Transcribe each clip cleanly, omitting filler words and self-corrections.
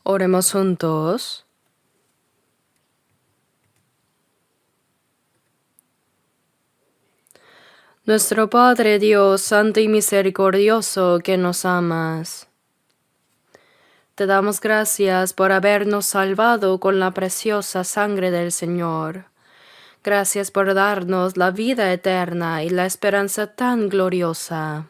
Oremos juntos. Nuestro Padre Dios, Santo y Misericordioso, que nos amas. Te damos gracias por habernos salvado con la preciosa sangre del Señor. Gracias por darnos la vida eterna y la esperanza tan gloriosa.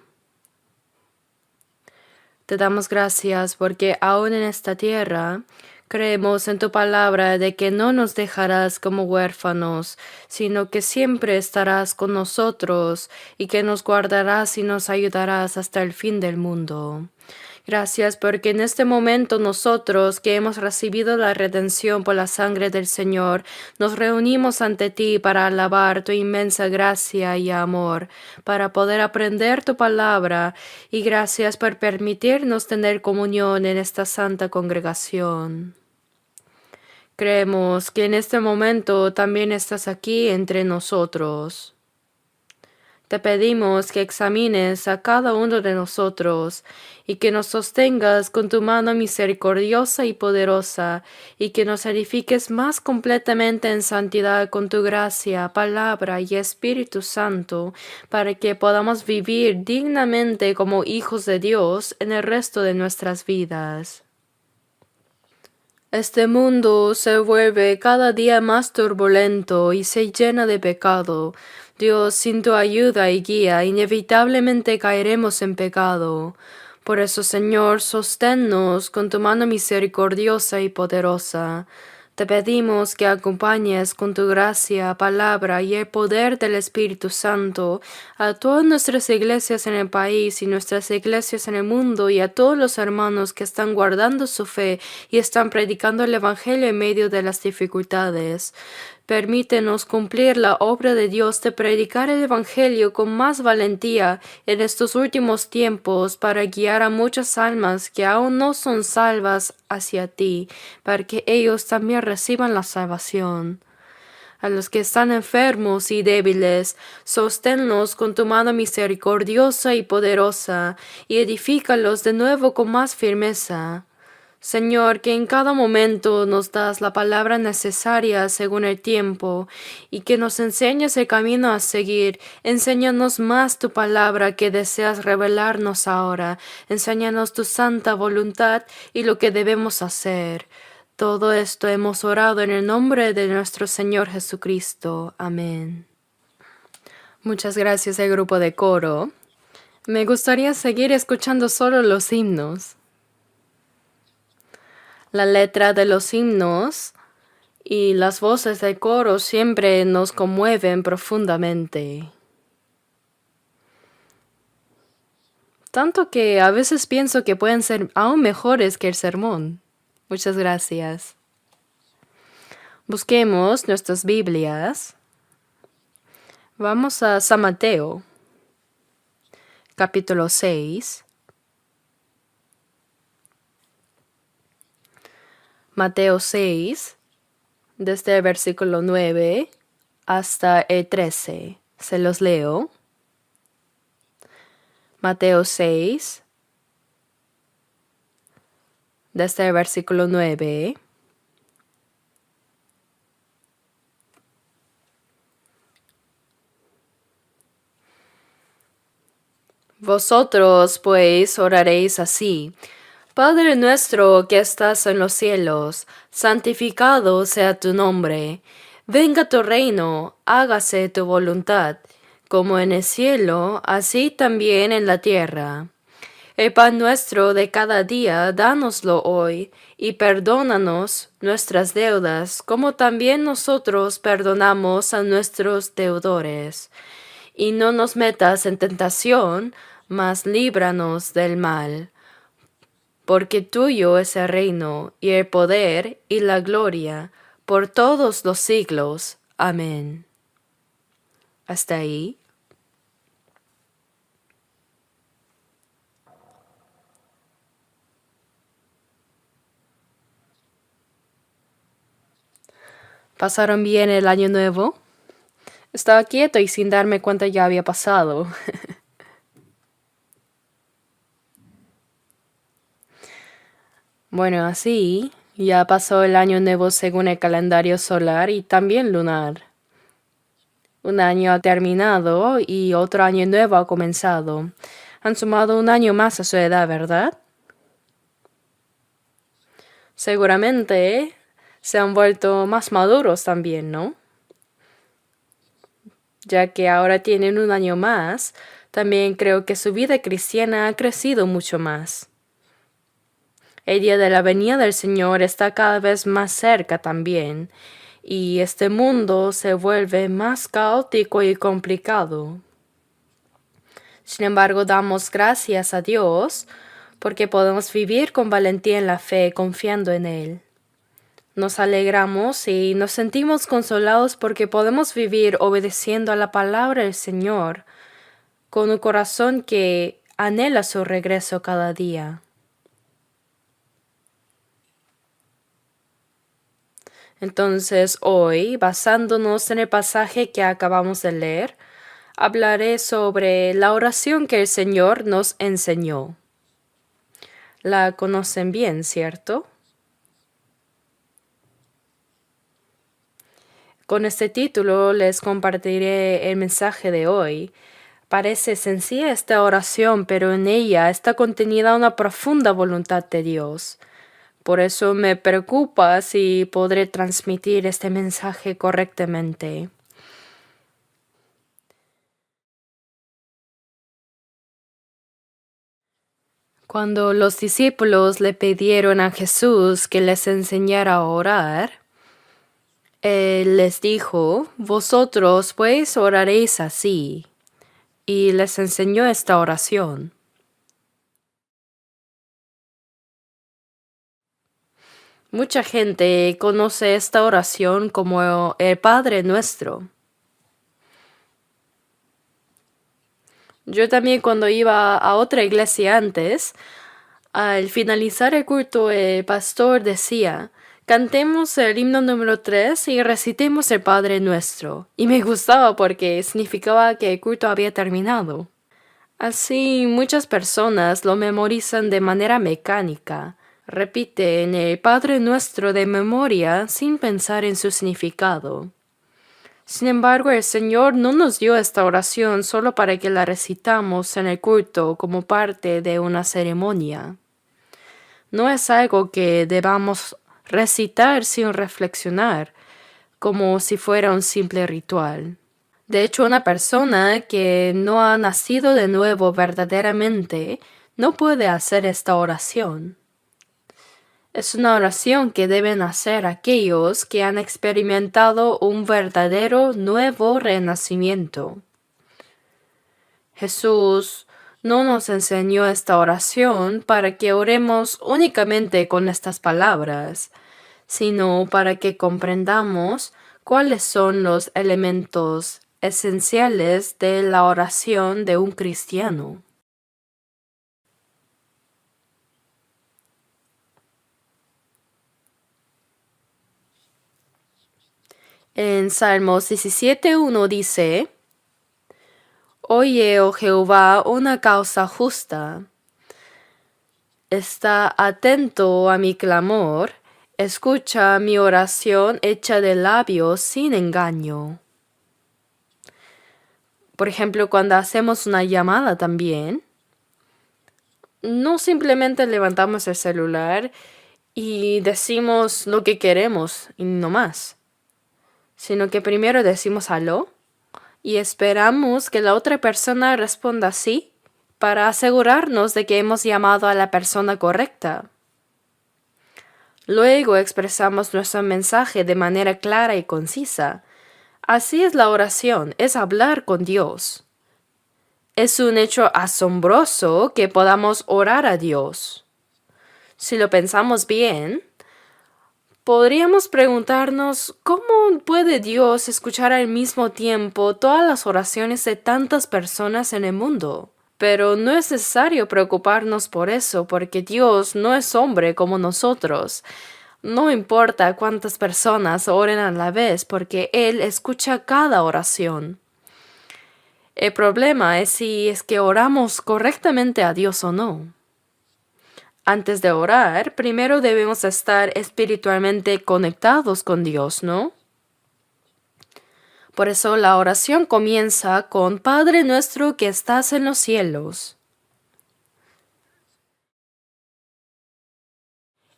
Te damos gracias porque aún en esta tierra creemos en tu palabra de que no nos dejarás como huérfanos, sino que siempre estarás con nosotros y que nos guardarás y nos ayudarás hasta el fin del mundo. Gracias porque en este momento nosotros que hemos recibido la redención por la sangre del Señor, nos reunimos ante ti para alabar tu inmensa gracia y amor, para poder aprender tu palabra, y gracias por permitirnos tener comunión en esta santa congregación. Creemos que en este momento también estás aquí entre nosotros. Te pedimos que examines a cada uno de nosotros y que nos sostengas con tu mano misericordiosa y poderosa y que nos edifiques más completamente en santidad con tu gracia, palabra y Espíritu Santo para que podamos vivir dignamente como hijos de Dios en el resto de nuestras vidas. Este mundo se vuelve cada día más turbulento y se llena de pecado. Dios, sin tu ayuda y guía, inevitablemente caeremos en pecado. Por eso, Señor, sosténnos con tu mano misericordiosa y poderosa. Te pedimos que acompañes con tu gracia, palabra y el poder del Espíritu Santo a todas nuestras iglesias en el país y nuestras iglesias en el mundo y a todos los hermanos que están guardando su fe y están predicando el Evangelio en medio de las dificultades. Permítenos cumplir la obra de Dios de predicar el Evangelio con más valentía en estos últimos tiempos para guiar a muchas almas que aún no son salvas hacia ti, para que ellos también reciban la salvación. A los que están enfermos y débiles, sosténlos con tu mano misericordiosa y poderosa, y edifícalos de nuevo con más firmeza. Señor, que en cada momento nos das la palabra necesaria según el tiempo, y que nos enseñes el camino a seguir. Enséñanos más tu palabra que deseas revelarnos ahora. Enséñanos tu santa voluntad y lo que debemos hacer. Todo esto hemos orado en el nombre de nuestro Señor Jesucristo. Amén. Muchas gracias al grupo de coro. Me gustaría seguir escuchando solo los himnos. La letra de los himnos y las voces del coro siempre nos conmueven profundamente. Tanto que a veces pienso que pueden ser aún mejores que el sermón. Muchas gracias. Busquemos nuestras Biblias. Vamos a San Mateo, capítulo 6. Mateo 6, desde el versículo 9 hasta el 13. Se los leo. Mateo 6, desde el versículo 9. Vosotros, pues, oraréis así: Padre nuestro que estás en los cielos, santificado sea tu nombre. Venga tu reino, hágase tu voluntad, como en el cielo, así también en la tierra. El pan nuestro de cada día, dánoslo hoy, y perdónanos nuestras deudas, como también nosotros perdonamos a nuestros deudores. Y no nos metas en tentación, mas líbranos del mal. Porque tuyo es el reino, y el poder, y la gloria, por todos los siglos. Amén. ¿Hasta ahí? ¿Pasaron bien el año nuevo? Estaba quieto y sin darme cuenta ya había pasado. Bueno, así ya pasó el año nuevo según el calendario solar y también lunar. Un año ha terminado y otro año nuevo ha comenzado. Han sumado un año más a su edad, ¿verdad? Seguramente se han vuelto más maduros también, ¿no? Ya que ahora tienen un año más, también creo que su vida cristiana ha crecido mucho más. El día de la venida del Señor está cada vez más cerca también, y este mundo se vuelve más caótico y complicado. Sin embargo, damos gracias a Dios porque podemos vivir con valentía en la fe, confiando en Él. Nos alegramos y nos sentimos consolados porque podemos vivir obedeciendo a la palabra del Señor, con un corazón que anhela su regreso cada día. Entonces hoy, basándonos en el pasaje que acabamos de leer, hablaré sobre la oración que el Señor nos enseñó. La conocen bien, ¿cierto? Con este título les compartiré el mensaje de hoy. Parece sencilla esta oración, pero en ella está contenida una profunda voluntad de Dios. Por eso me preocupa si podré transmitir este mensaje correctamente. Cuando los discípulos le pidieron a Jesús que les enseñara a orar, Él les dijo, vosotros pues oraréis así, y les enseñó esta oración. Mucha gente conoce esta oración como el Padre Nuestro. Yo también cuando iba a otra iglesia antes, al finalizar el culto el pastor decía, cantemos el himno número 3 y recitemos el Padre Nuestro. Y me gustaba porque significaba que el culto había terminado. Así muchas personas lo memorizan de manera mecánica. Repiten el Padre Nuestro de memoria sin pensar en su significado. Sin embargo, el Señor no nos dio esta oración solo para que la recitamos en el culto como parte de una ceremonia. No es algo que debamos recitar sin reflexionar, como si fuera un simple ritual. De hecho, una persona que no ha nacido de nuevo verdaderamente no puede hacer esta oración. Es una oración que deben hacer aquellos que han experimentado un verdadero nuevo renacimiento. Jesús no nos enseñó esta oración para que oremos únicamente con estas palabras, sino para que comprendamos cuáles son los elementos esenciales de la oración de un cristiano. En Salmos 17:1 dice, Oye, oh Jehová, una causa justa. Está atento a mi clamor, escucha mi oración hecha de labios sin engaño. Por ejemplo, cuando hacemos una llamada también, no simplemente levantamos el celular y decimos lo que queremos y no más, sino que primero decimos aló y esperamos que la otra persona responda sí para asegurarnos de que hemos llamado a la persona correcta. Luego expresamos nuestro mensaje de manera clara y concisa. Así es la oración, es hablar con Dios. Es un hecho asombroso que podamos orar a Dios. Si lo pensamos bien, podríamos preguntarnos cómo puede Dios escuchar al mismo tiempo todas las oraciones de tantas personas en el mundo. Pero no es necesario preocuparnos por eso, porque Dios no es hombre como nosotros. No importa cuántas personas oren a la vez, porque Él escucha cada oración. El problema es si es que oramos correctamente a Dios o no. Antes de orar, primero debemos estar espiritualmente conectados con Dios, ¿no? Por eso la oración comienza con Padre nuestro que estás en los cielos.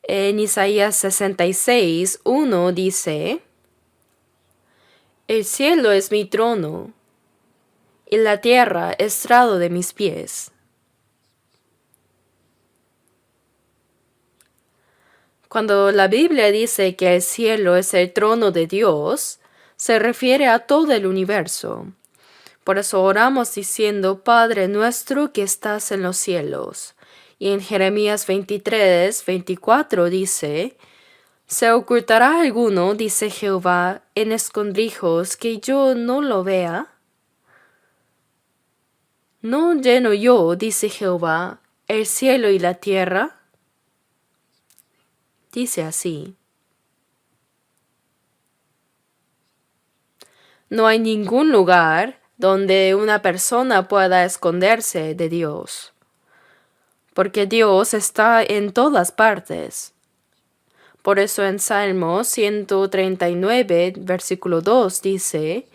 En Isaías 66:1 dice, El cielo es mi trono, y la tierra estrado de mis pies. Cuando la Biblia dice que el cielo es el trono de Dios, se refiere a todo el universo. Por eso oramos diciendo, Padre nuestro que estás en los cielos. Y en Jeremías 23:24 dice, ¿Se ocultará alguno, dice Jehová, en escondrijos que yo no lo vea? ¿No lleno yo, dice Jehová, el cielo y la tierra? Dice así. No hay ningún lugar donde una persona pueda esconderse de Dios, porque Dios está en todas partes. Por eso en Salmo 139, versículo 2 dice,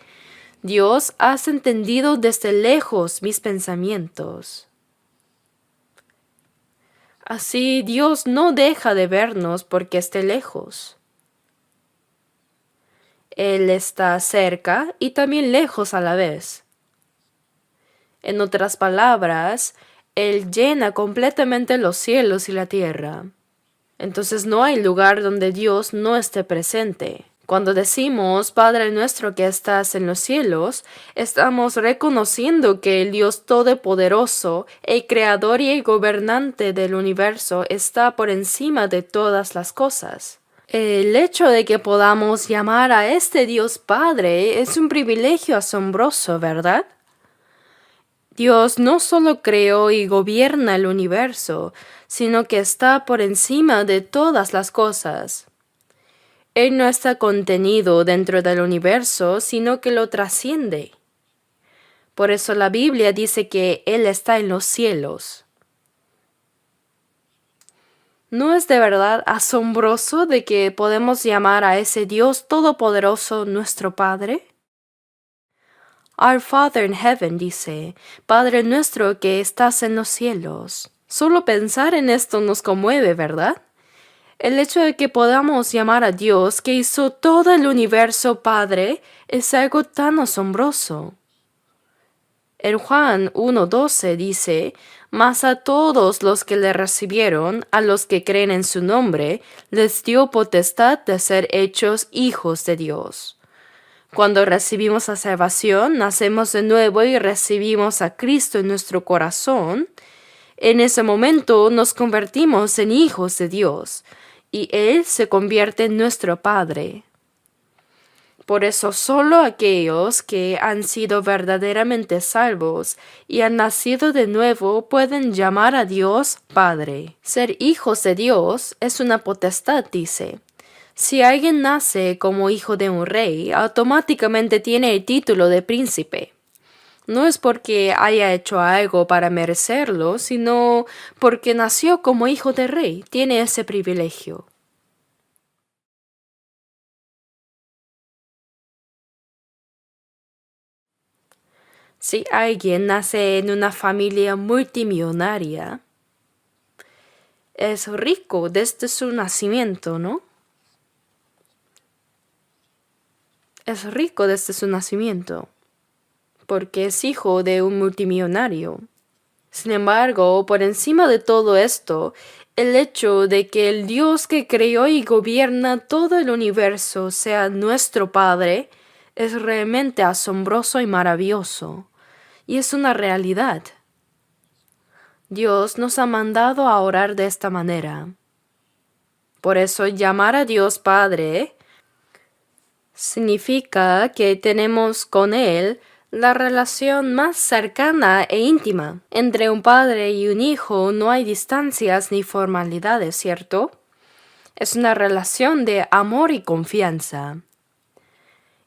Dios, has entendido desde lejos mis pensamientos. Así Dios no deja de vernos porque esté lejos. Él está cerca y también lejos a la vez. En otras palabras, Él llena completamente los cielos y la tierra. Entonces no hay lugar donde Dios no esté presente. Cuando decimos, Padre nuestro que estás en los cielos, estamos reconociendo que el Dios Todopoderoso, el Creador y el Gobernante del universo, está por encima de todas las cosas. El hecho de que podamos llamar a este Dios Padre es un privilegio asombroso, ¿verdad? Dios no solo creó y gobierna el universo, sino que está por encima de todas las cosas. Él no está contenido dentro del universo, sino que lo trasciende. Por eso la Biblia dice que Él está en los cielos. ¿No es de verdad asombroso de que podemos llamar a ese Dios todopoderoso nuestro Padre? Our Father in Heaven dice, Padre nuestro que estás en los cielos. Solo pensar en esto nos conmueve, ¿verdad? El hecho de que podamos llamar a Dios que hizo todo el universo Padre es algo tan asombroso. En Juan 1:12 dice, Mas a todos los que le recibieron, a los que creen en su nombre, les dio potestad de ser hechos hijos de Dios. Cuando recibimos la salvación, nacemos de nuevo y recibimos a Cristo en nuestro corazón. En ese momento nos convertimos en hijos de Dios, y Él se convierte en nuestro Padre. Por eso solo aquellos que han sido verdaderamente salvos y han nacido de nuevo pueden llamar a Dios Padre. Ser hijos de Dios es una potestad, dice. Si alguien nace como hijo de un rey, automáticamente tiene el título de príncipe. No es porque haya hecho algo para merecerlo, sino porque nació como hijo de rey. Tiene ese privilegio. Si alguien nace en una familia multimillonaria, es rico desde su nacimiento, ¿no? Es rico desde su nacimiento, porque es hijo de un multimillonario. Sin embargo, por encima de todo esto, el hecho de que el Dios que creó y gobierna todo el universo sea nuestro Padre es realmente asombroso y maravilloso, y es una realidad. Dios nos ha mandado a orar de esta manera. Por eso llamar a Dios Padre significa que tenemos con Él la relación más cercana e íntima. Entre un padre y un hijo no hay distancias ni formalidades, ¿cierto? Es una relación de amor y confianza.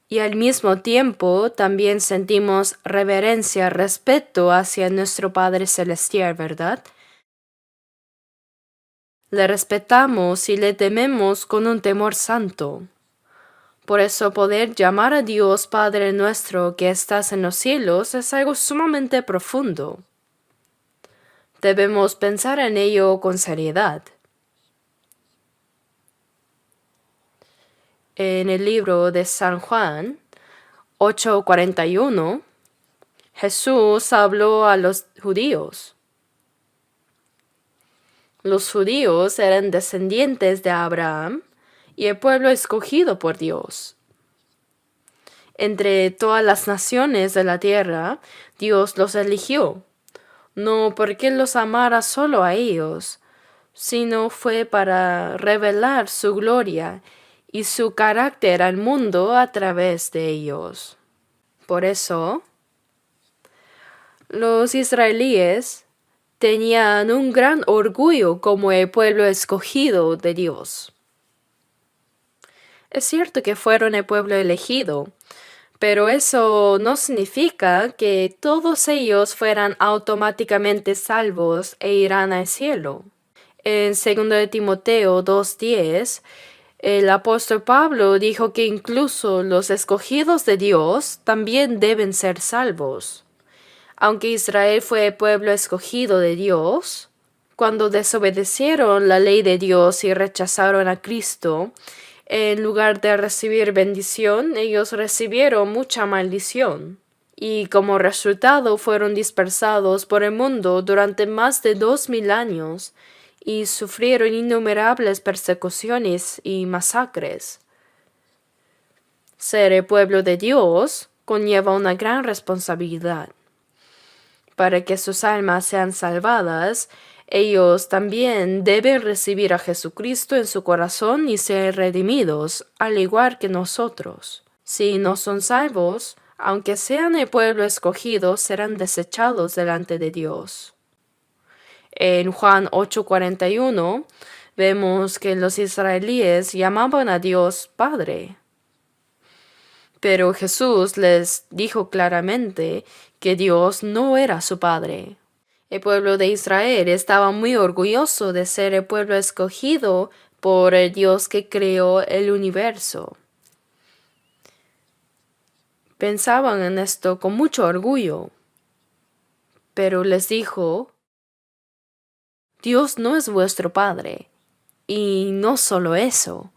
Y al mismo tiempo también sentimos reverencia, respeto hacia nuestro Padre Celestial, ¿verdad? Le respetamos y le tememos con un temor santo. Por eso poder llamar a Dios Padre nuestro que estás en los cielos es algo sumamente profundo. Debemos pensar en ello con seriedad. En el libro de San Juan 8:41, Jesús habló a los judíos. Los judíos eran descendientes de Abraham y el pueblo escogido por Dios. Entre todas las naciones de la tierra, Dios los eligió, no porque los amara solo a ellos, sino fue para revelar su gloria y su carácter al mundo a través de ellos. Por eso, los israelíes tenían un gran orgullo como el pueblo escogido de Dios. Es cierto que fueron el pueblo elegido, pero eso no significa que todos ellos fueran automáticamente salvos e irán al cielo. En 2 de Timoteo 2:10, el apóstol Pablo dijo que incluso los escogidos de Dios también deben ser salvos. Aunque Israel fue el pueblo escogido de Dios, cuando desobedecieron la ley de Dios y rechazaron a Cristo, en lugar de recibir bendición, ellos recibieron mucha maldición. Y como resultado fueron dispersados por el mundo durante más de 2000 años y sufrieron innumerables persecuciones y masacres. Ser el pueblo de Dios conlleva una gran responsabilidad. Para que sus almas sean salvadas, ellos también deben recibir a Jesucristo en su corazón y ser redimidos, al igual que nosotros. Si no son salvos, aunque sean el pueblo escogido, serán desechados delante de Dios. En Juan 8:41 vemos que los israelíes llamaban a Dios Padre. Pero Jesús les dijo claramente que Dios no era su Padre. El pueblo de Israel estaba muy orgulloso de ser el pueblo escogido por el Dios que creó el universo. Pensaban en esto con mucho orgullo. Pero les dijo: Dios no es vuestro Padre, y no solo eso,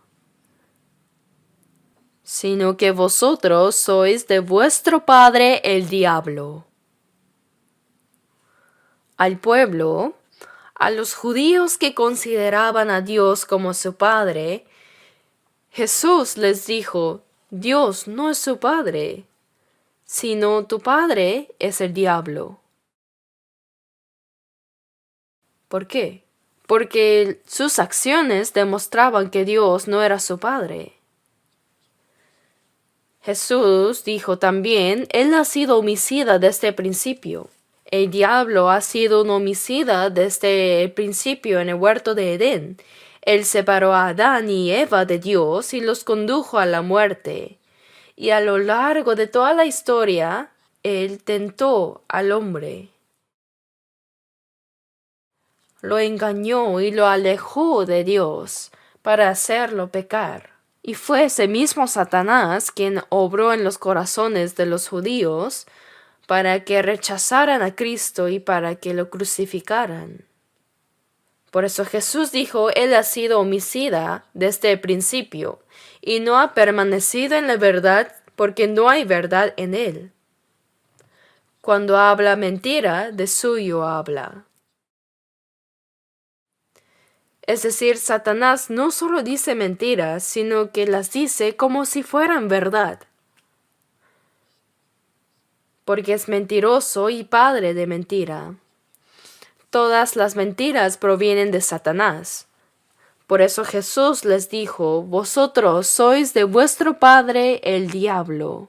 sino que vosotros sois de vuestro padre el diablo. Al pueblo, a los judíos que consideraban a Dios como su Padre, Jesús les dijo: Dios no es su Padre, sino tu Padre es el diablo. ¿Por qué? Porque sus acciones demostraban que Dios no era su Padre. Jesús dijo también: Él ha sido homicida desde el principio. El diablo ha sido un homicida desde el principio en el huerto de Edén. Él separó a Adán y Eva de Dios y los condujo a la muerte. Y a lo largo de toda la historia, Él tentó al hombre. Lo engañó y lo alejó de Dios para hacerlo pecar. Y fue ese mismo Satanás quien obró en los corazones de los judíos para que rechazaran a Cristo y para que lo crucificaran. Por eso Jesús dijo: Él ha sido homicida desde el principio y no ha permanecido en la verdad porque no hay verdad en él. Cuando habla mentira, de suyo habla. Es decir, Satanás no solo dice mentiras, sino que las dice como si fueran verdad. Porque es mentiroso y padre de mentira. Todas las mentiras provienen de Satanás. Por eso Jesús les dijo: Vosotros sois de vuestro padre el diablo.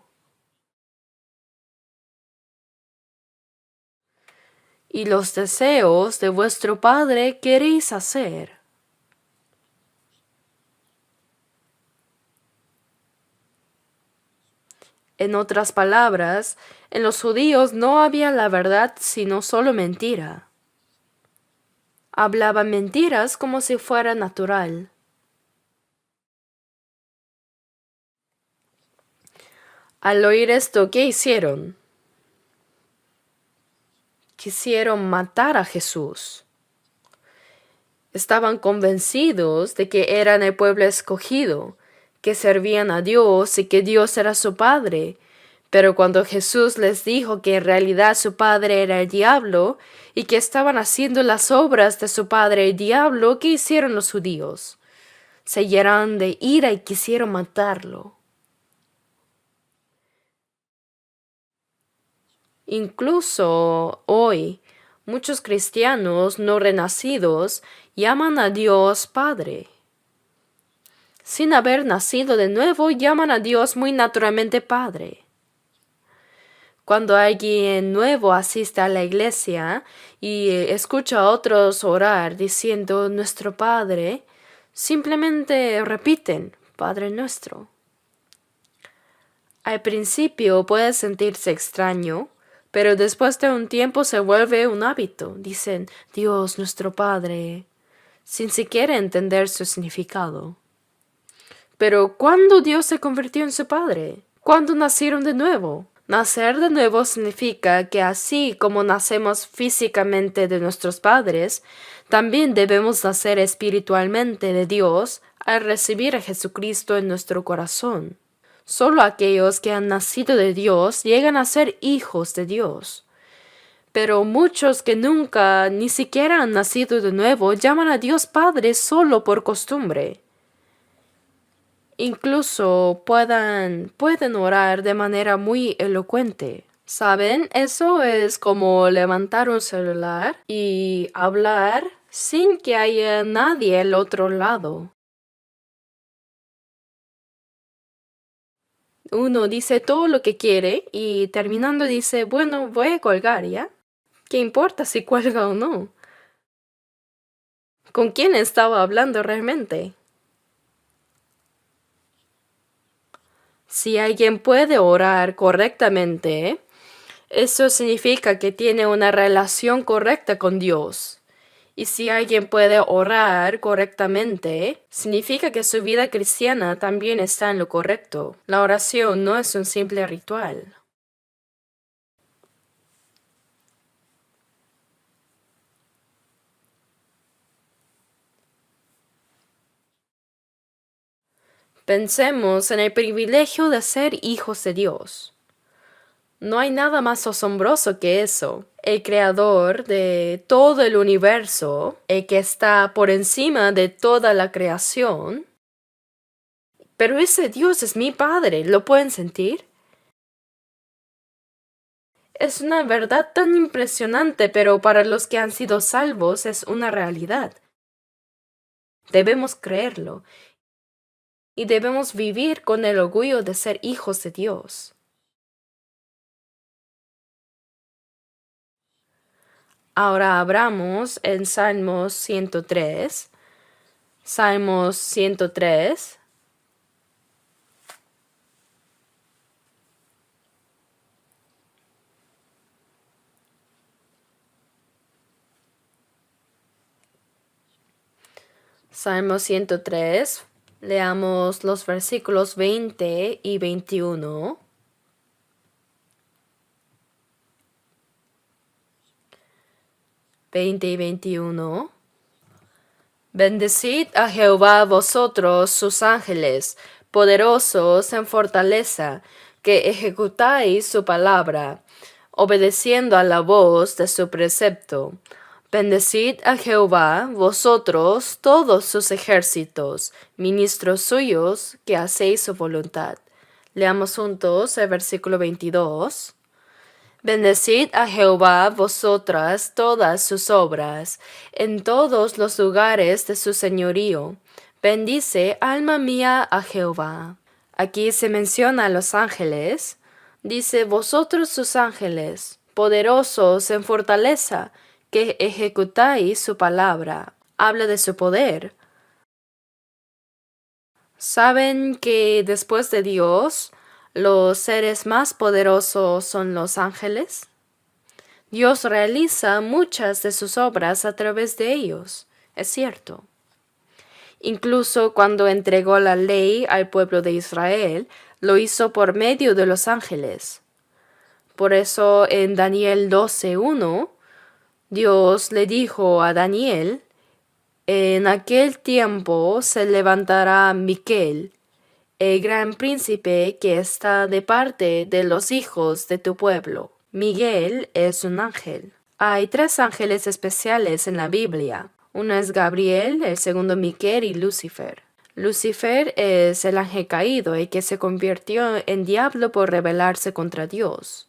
Y los deseos de vuestro padre queréis hacer. En otras palabras, en los judíos no había la verdad sino solo mentira. Hablaba mentiras como si fuera natural. Al oír esto, ¿qué hicieron? Quisieron matar a Jesús. Estaban convencidos de que eran el pueblo escogido, que servían a Dios y que Dios era su Padre. Pero cuando Jesús les dijo que en realidad su padre era el diablo y que estaban haciendo las obras de su padre el diablo, ¿qué hicieron los judíos? Se llenaron de ira y quisieron matarlo. Incluso hoy, muchos cristianos no renacidos llaman a Dios Padre. Sin haber nacido de nuevo, llaman a Dios muy naturalmente Padre. Cuando alguien nuevo asiste a la iglesia y escucha a otros orar diciendo nuestro Padre, simplemente repiten Padre nuestro. Al principio puede sentirse extraño, pero después de un tiempo se vuelve un hábito. Dicen Dios nuestro Padre, sin siquiera entender su significado. Pero ¿cuándo Dios se convirtió en su Padre? ¿Cuándo nacieron de nuevo? Nacer de nuevo significa que así como nacemos físicamente de nuestros padres, también debemos nacer espiritualmente de Dios al recibir a Jesucristo en nuestro corazón. Solo aquellos que han nacido de Dios llegan a ser hijos de Dios. Pero muchos que nunca ni siquiera han nacido de nuevo llaman a Dios Padre solo por costumbre. Incluso pueden orar de manera muy elocuente. ¿Saben? Eso es como levantar un celular y hablar sin que haya nadie al otro lado. Uno dice todo lo que quiere y terminando dice, bueno, voy a colgar, ¿ya? ¿Qué importa si cuelga o no? ¿Con quién estaba hablando realmente? Si alguien puede orar correctamente, eso significa que tiene una relación correcta con Dios. Y si alguien puede orar correctamente, significa que su vida cristiana también está en lo correcto. La oración no es un simple ritual. Pensemos en el privilegio de ser hijos de Dios. No hay nada más asombroso que eso. El creador de todo el universo, el que está por encima de toda la creación. Pero ese Dios es mi Padre, ¿lo pueden sentir? Es una verdad tan impresionante, pero para los que han sido salvos es una realidad. Debemos creerlo y debemos vivir con el orgullo de ser hijos de Dios. Ahora abramos en Salmos 103. Salmos 103. Salmo 103, leamos los versículos 20 y 21. Bendecid a Jehová vosotros sus ángeles, poderosos en fortaleza, que ejecutáis su palabra, obedeciendo a la voz de su precepto. Bendecid a Jehová, vosotros todos sus ejércitos, ministros suyos, que hacéis su voluntad. Leamos juntos el versículo 22. Bendecid a Jehová vosotras todas sus obras, en todos los lugares de su señorío. Bendice, alma mía, a Jehová. Aquí se menciona a los ángeles. Dice, vosotros sus ángeles, poderosos en fortaleza, que ejecutáis su palabra. Habla de su poder. ¿Saben que después de Dios, los seres más poderosos son los ángeles? Dios realiza muchas de sus obras a través de ellos, es cierto. Incluso cuando entregó la ley al pueblo de Israel, lo hizo por medio de los ángeles. Por eso en Daniel 12:1, Dios le dijo a Daniel: en aquel tiempo se levantará Miquel, el gran príncipe que está de parte de los hijos de tu pueblo. Miguel es un ángel. Hay 3 ángeles especiales en la Biblia. Uno es Gabriel, el segundo Miquel y Lucifer. Lucifer es el ángel caído y que se convirtió en diablo por rebelarse contra Dios.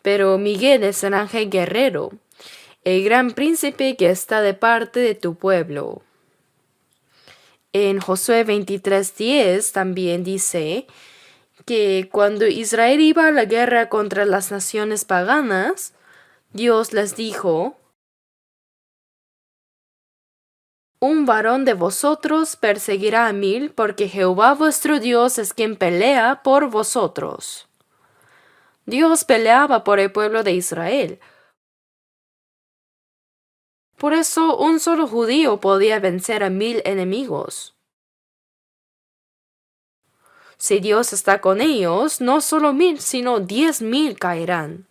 Pero Miguel es el ángel guerrero, el gran príncipe que está de parte de tu pueblo. En Josué 23:10 también dice que cuando Israel iba a la guerra contra las naciones paganas, Dios les dijo: un varón de vosotros perseguirá a 1000, porque Jehová vuestro Dios es quien pelea por vosotros. Dios peleaba por el pueblo de Israel. Por eso un solo judío podía vencer a 1000 enemigos. Si Dios está con ellos, no solo 1000, sino 10,000 caerán.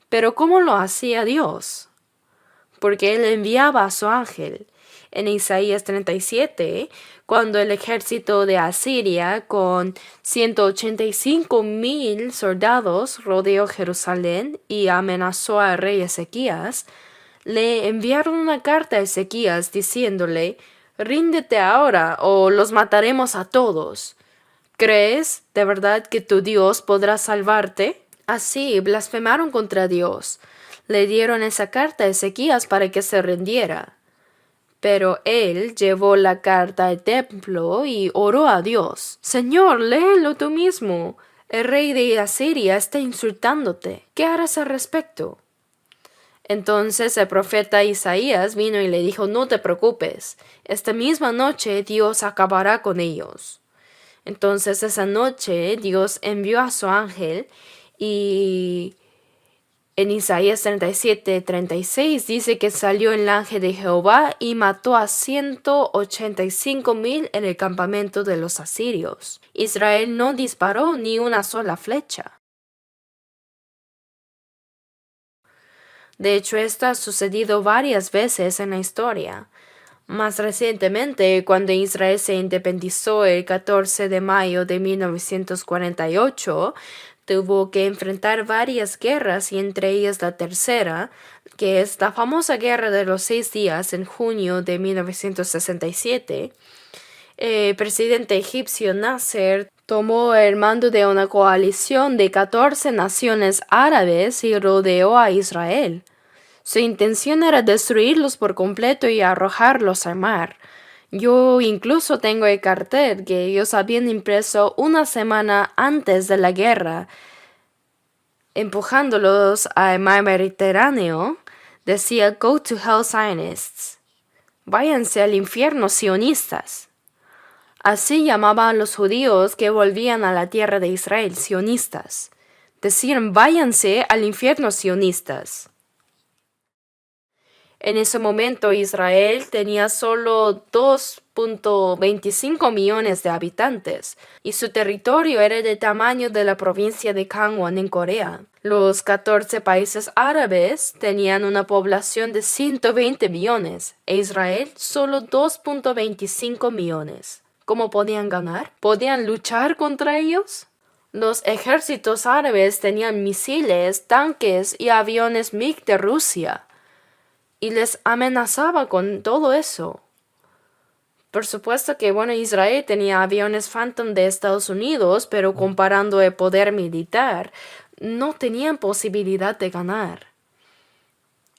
Pero ¿cómo lo hacía Dios? Porque Él enviaba a su ángel. En Isaías 37, cuando el ejército de Asiria con 185,000 soldados rodeó Jerusalén y amenazó al rey Ezequías, le enviaron una carta a Ezequías diciéndole: ríndete ahora o los mataremos a todos. ¿Crees de verdad que tu Dios podrá salvarte? Así blasfemaron contra Dios. Le dieron esa carta a Ezequías para que se rindiera. Pero él llevó la carta al templo y oró a Dios: Señor, léelo tú mismo. El rey de Asiria está insultándote. ¿Qué harás al respecto? Entonces el profeta Isaías vino y le dijo: no te preocupes, esta misma noche Dios acabará con ellos. Entonces esa noche Dios envió a su ángel y en Isaías 37:36 dice que salió el ángel de Jehová y mató a 185,000 en el campamento de los asirios. Israel no disparó ni una sola flecha. De hecho, esto ha sucedido varias veces en la historia. Más recientemente, cuando Israel se independizó el 14 de mayo de 1948, tuvo que enfrentar varias guerras y entre ellas la tercera, que es la famosa Guerra de los 6 días en junio de 1967. El presidente egipcio Nasser tomó el mando de una coalición de 14 naciones árabes y rodeó a Israel. Su intención era destruirlos por completo y arrojarlos al mar. Yo incluso tengo el cartel que ellos habían impreso una semana antes de la guerra, empujándolos al mar Mediterráneo. Decía: Go to hell, Zionists. Váyanse al infierno, sionistas. Así llamaban a los judíos que volvían a la tierra de Israel, sionistas. Decían: váyanse al infierno, sionistas. En ese momento Israel tenía solo 2.25 millones de habitantes y su territorio era del tamaño de la provincia de Gangwon en Corea. Los 14 países árabes tenían una población de 120 millones e Israel solo 2.25 millones. ¿Cómo podían ganar? ¿Podían luchar contra ellos? Los ejércitos árabes tenían misiles, tanques y aviones MiG de Rusia y les amenazaba con todo eso. Por supuesto que, Israel tenía aviones Phantom de Estados Unidos, pero comparando el poder militar, no tenían posibilidad de ganar.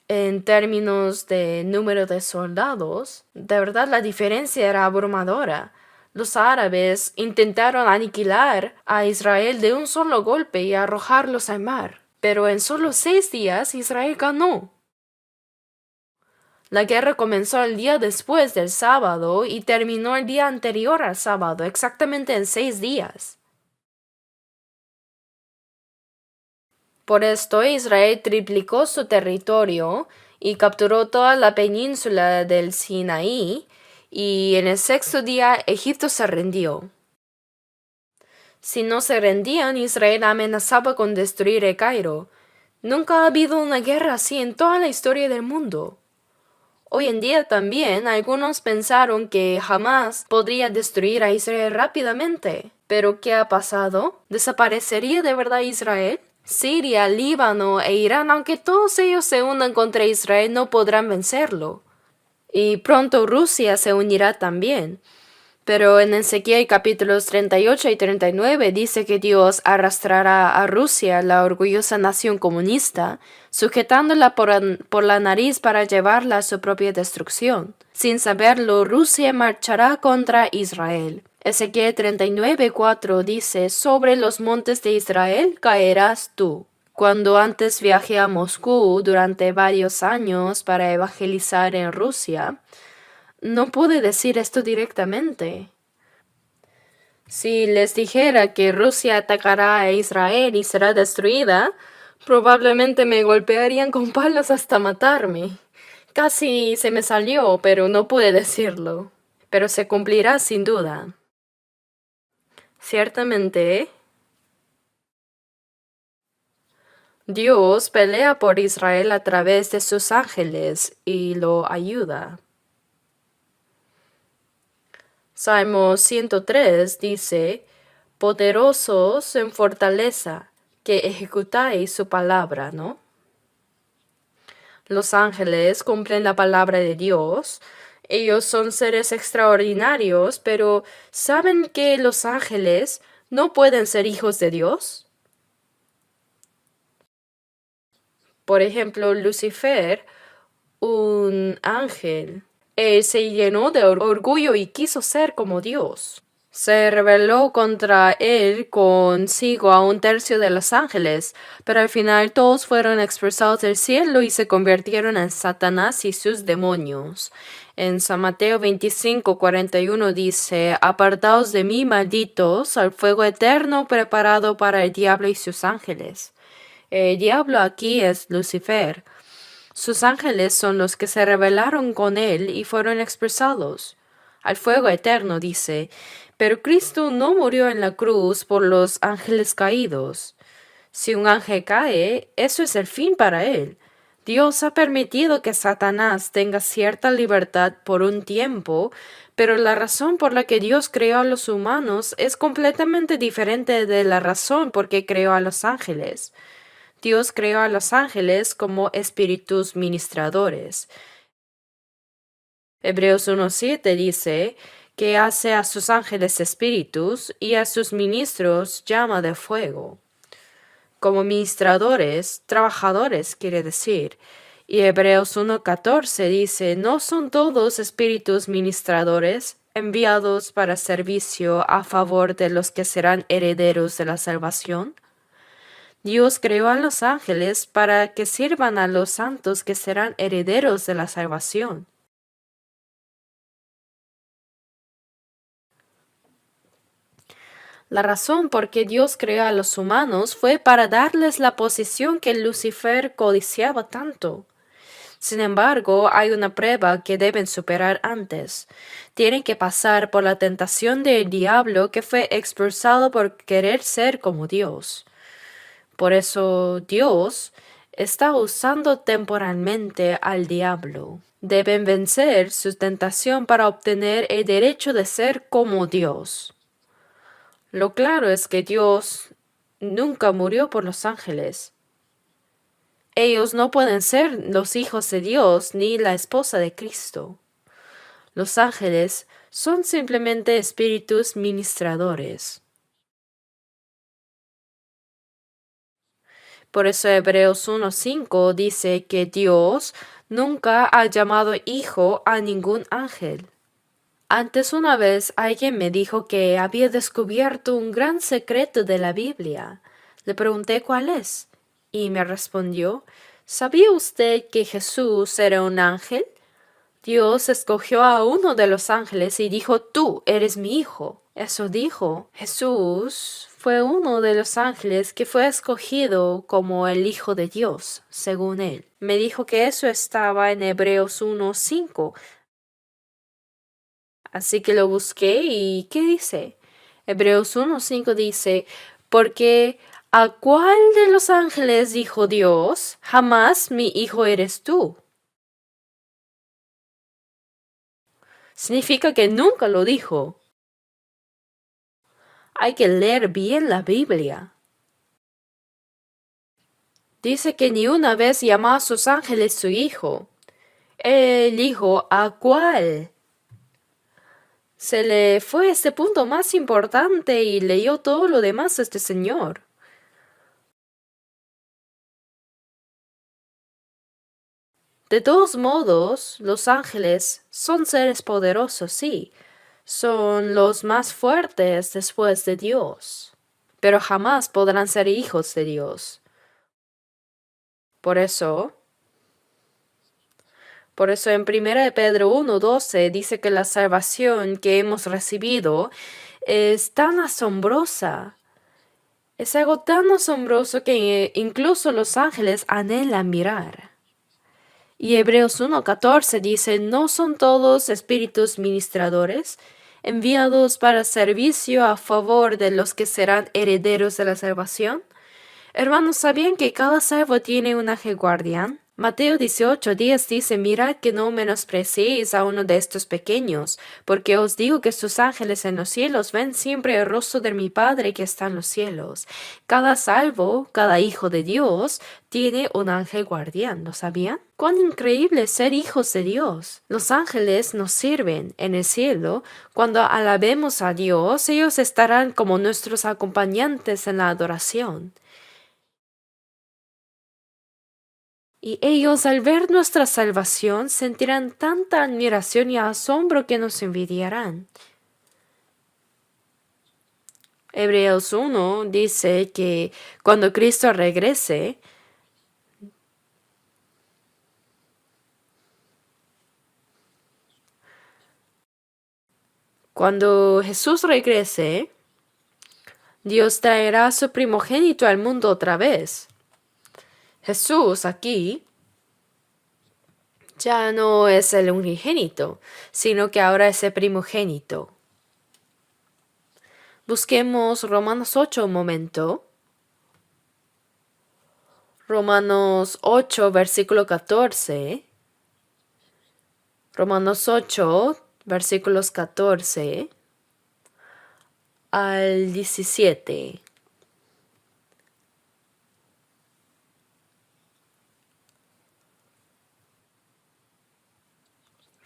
En términos de número de soldados, de verdad la diferencia era abrumadora. Los árabes intentaron aniquilar a Israel de un solo golpe y arrojarlos al mar, pero en solo 6 días Israel ganó. La guerra comenzó el día después del sábado y terminó el día anterior al sábado, exactamente en 6 días. Por esto Israel triplicó su territorio y capturó toda la península del Sinaí, y en el sexto día Egipto se rindió. Si no se rendían, Israel amenazaba con destruir el Cairo. Nunca ha habido una guerra así en toda la historia del mundo. Hoy en día también algunos pensaron que jamás podría destruir a Israel rápidamente. ¿Pero qué ha pasado? ¿Desaparecería de verdad Israel? Siria, Líbano e Irán, aunque todos ellos se unan contra Israel, no podrán vencerlo. Y pronto Rusia se unirá también. Pero en Ezequiel capítulos 38 y 39 dice que Dios arrastrará a Rusia, la orgullosa nación comunista, sujetándola por la nariz para llevarla a su propia destrucción. Sin saberlo, Rusia marchará contra Israel. Ezequiel 39:4 dice: sobre los montes de Israel caerás tú. Cuando antes viajé a Moscú durante varios años para evangelizar en Rusia, no pude decir esto directamente. Si les dijera que Rusia atacará a Israel y será destruida, probablemente me golpearían con palos hasta matarme. Casi se me salió, pero no pude decirlo. Pero se cumplirá sin duda. Ciertamente, Dios pelea por Israel a través de sus ángeles y lo ayuda. Salmo 103 dice: poderosos en fortaleza, que ejecutáis su palabra, ¿no? Los ángeles cumplen la palabra de Dios. Ellos son seres extraordinarios, pero ¿saben que los ángeles no pueden ser hijos de Dios? Por ejemplo, Lucifer, un ángel, él se llenó de orgullo y quiso ser como Dios. Se rebeló contra él consigo a un tercio de los ángeles, pero al final todos fueron expulsados del cielo y se convirtieron en Satanás y sus demonios. En San Mateo 25:41 dice: apartaos de mí, malditos, al fuego eterno preparado para el diablo y sus ángeles. El diablo aquí es Lucifer. Sus ángeles son los que se rebelaron con él y fueron expulsados al fuego eterno, dice. Pero Cristo no murió en la cruz por los ángeles caídos. Si un ángel cae, eso es el fin para él. Dios ha permitido que Satanás tenga cierta libertad por un tiempo, pero la razón por la que Dios creó a los humanos es completamente diferente de la razón por que creó a los ángeles. Dios creó a los ángeles como espíritus ministradores. Hebreos 1:7 dice que hace a sus ángeles espíritus y a sus ministros llama de fuego. Como ministradores, trabajadores quiere decir. Y Hebreos 1:14 dice: ¿no son todos espíritus ministradores enviados para servicio a favor de los que serán herederos de la salvación? Dios creó a los ángeles para que sirvan a los santos que serán herederos de la salvación. La razón por que Dios creó a los humanos fue para darles la posición que Lucifer codiciaba tanto. Sin embargo, hay una prueba que deben superar antes. Tienen que pasar por la tentación del diablo, que fue expulsado por querer ser como Dios. Por eso Dios está usando temporalmente al diablo. Deben vencer su tentación para obtener el derecho de ser como Dios. Lo claro es que Dios nunca murió por los ángeles. Ellos no pueden ser los hijos de Dios ni la esposa de Cristo. Los ángeles son simplemente espíritus ministradores. Por eso Hebreos 1:5 dice que Dios nunca ha llamado hijo a ningún ángel. Antes una vez alguien me dijo que había descubierto un gran secreto de la Biblia. Le pregunté cuál es y me respondió: ¿sabía usted que Jesús era un ángel? Dios escogió a uno de los ángeles y dijo: tú eres mi hijo. Eso dijo. Jesús fue uno de los ángeles que fue escogido como el Hijo de Dios, según él. Me dijo que eso estaba en Hebreos 1:5. Así que lo busqué y ¿qué dice? Hebreos 1:5 dice, porque ¿a cuál de los ángeles dijo Dios? Jamás mi hijo eres tú. Significa que nunca lo dijo. Hay que leer bien la Biblia. Dice que ni una vez llamó a sus ángeles su hijo. Él dijo, ¿a cuál? Se le fue ese punto más importante y leyó todo lo demás a este señor. De todos modos, los ángeles son seres poderosos, sí. Son los más fuertes después de Dios. Pero jamás podrán ser hijos de Dios. Por eso en 1 de Pedro 1:12 dice que la salvación que hemos recibido es tan asombrosa. Es algo tan asombroso que incluso los ángeles anhelan mirar. Y Hebreos 1:14 dice, ¿no son todos espíritus ministradores, enviados para servicio a favor de los que serán herederos de la salvación? Hermanos, ¿sabían que cada salvo tiene un ángel guardián? Mateo 18:10 dice, mirad que no menospreciéis a uno de estos pequeños, porque os digo que sus ángeles en los cielos ven siempre el rostro de mi Padre que está en los cielos. Cada salvo, cada hijo de Dios, tiene un ángel guardián, ¿lo sabían? ¡Cuán increíble es ser hijos de Dios! Los ángeles nos sirven en el cielo. Cuando alabemos a Dios, ellos estarán como nuestros acompañantes en la adoración. Y ellos al ver nuestra salvación sentirán tanta admiración y asombro que nos envidiarán. Hebreos 1 dice que cuando Cristo regrese, cuando Jesús regrese, Dios traerá a su primogénito al mundo otra vez. Jesús aquí ya no es el unigénito, sino que ahora es el primogénito. Busquemos Romanos 8 un momento. Romanos 8, versículo 14. Romanos 8, versículos 14 al 17.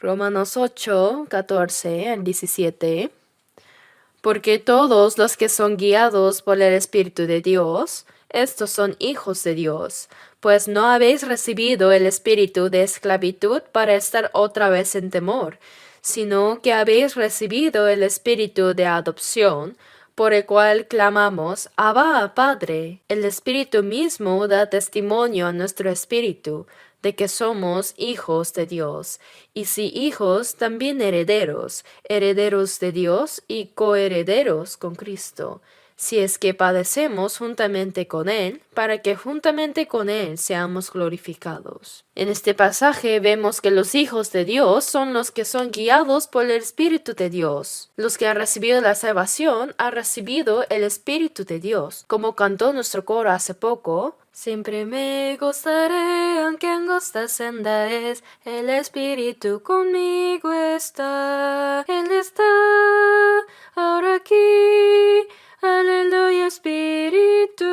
Romanos 8, 14 al 17. Porque todos los que son guiados por el Espíritu de Dios, estos son hijos de Dios, pues no habéis recibido el espíritu de esclavitud para estar otra vez en temor, sino que habéis recibido el espíritu de adopción, por el cual clamamos, Abba, Padre. El Espíritu mismo da testimonio a nuestro espíritu de que somos hijos de Dios, y si hijos, también herederos, herederos de Dios y coherederos con Cristo, si es que padecemos juntamente con Él, para que juntamente con Él seamos glorificados. En este pasaje vemos que los hijos de Dios son los que son guiados por el Espíritu de Dios. Los que han recibido la salvación han recibido el Espíritu de Dios. Como cantó nuestro coro hace poco, siempre me gozaré, aunque angosta senda es, el Espíritu conmigo está. Él está ahora aquí. Aleluya, Espíritu.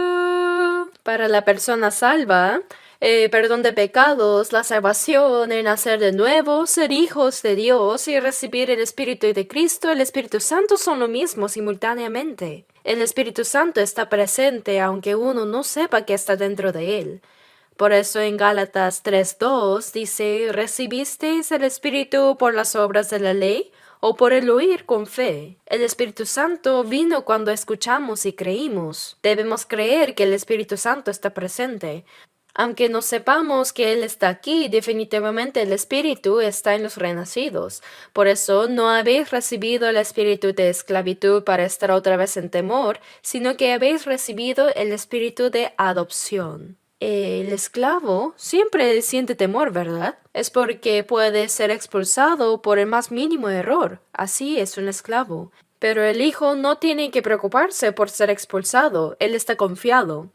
Para la persona salva, perdón de pecados, la salvación, el nacer de nuevo, ser hijos de Dios y recibir el Espíritu de Cristo, el Espíritu Santo son lo mismo simultáneamente. El Espíritu Santo está presente aunque uno no sepa que está dentro de él. Por eso en Gálatas 3:2 dice, ¿recibisteis el Espíritu por las obras de la ley o por el oír con fe? El Espíritu Santo vino cuando escuchamos y creímos. Debemos creer que el Espíritu Santo está presente. Aunque no sepamos que Él está aquí, definitivamente el Espíritu está en los renacidos. Por eso no habéis recibido el espíritu de esclavitud para estar otra vez en temor, sino que habéis recibido el espíritu de adopción. El esclavo siempre siente temor, ¿verdad? Es porque puede ser expulsado por el más mínimo error. Así es un esclavo. Pero el hijo no tiene que preocuparse por ser expulsado. Él está confiado.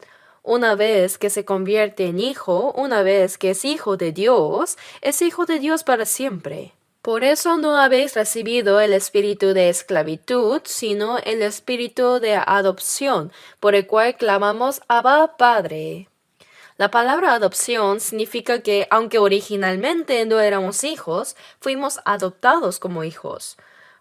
Una vez que se convierte en hijo, una vez que es hijo de Dios, es hijo de Dios para siempre. Por eso no habéis recibido el espíritu de esclavitud, sino el espíritu de adopción, por el cual clamamos Abba, Padre. La palabra adopción significa que, aunque originalmente no éramos hijos, fuimos adoptados como hijos.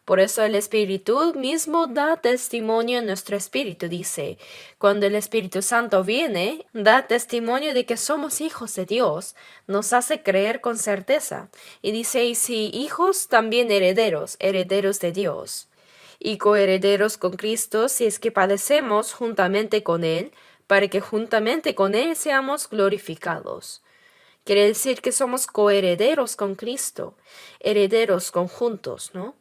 Por eso el Espíritu mismo da testimonio en nuestro espíritu, dice. Cuando el Espíritu Santo viene, da testimonio de que somos hijos de Dios, nos hace creer con certeza. Y dice, y si hijos, también herederos, herederos de Dios. Y coherederos con Cristo si es que padecemos juntamente con Él, para que juntamente con Él seamos glorificados. Quiere decir que somos coherederos con Cristo, herederos conjuntos, ¿no?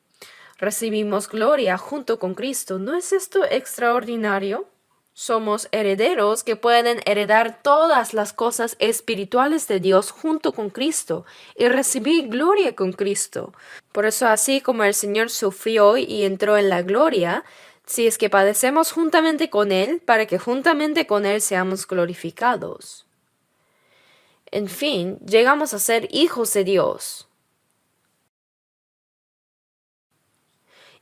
Recibimos gloria junto con Cristo. ¿No es esto extraordinario? Somos herederos que pueden heredar todas las cosas espirituales de Dios junto con Cristo y recibir gloria con Cristo. Por eso, así como el Señor sufrió y entró en la gloria, si es que padecemos juntamente con Él, para que juntamente con Él seamos glorificados. En fin, llegamos a ser hijos de Dios.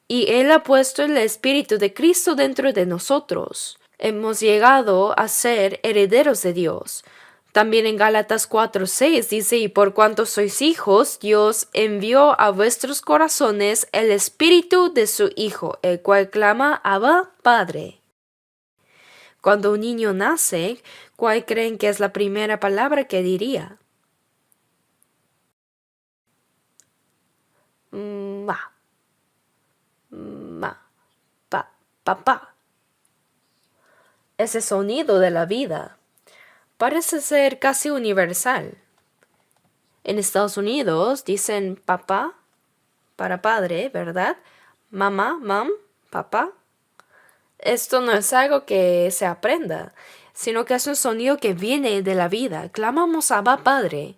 Y Él ha puesto el Espíritu de Cristo dentro de nosotros. Hemos llegado a ser herederos de Dios. También en Gálatas 4:6 dice, y por cuanto sois hijos, Dios envió a vuestros corazones el Espíritu de su Hijo, el cual clama, Abba, Padre. Cuando un niño nace, ¿cuál creen que es la primera palabra que diría? Ma. Papá. Ese sonido de la vida parece ser casi universal. En Estados Unidos dicen papá para padre, ¿verdad? Mamá, papá. Esto no es algo que se aprenda, sino que es un sonido que viene de la vida. Clamamos Abba, Padre.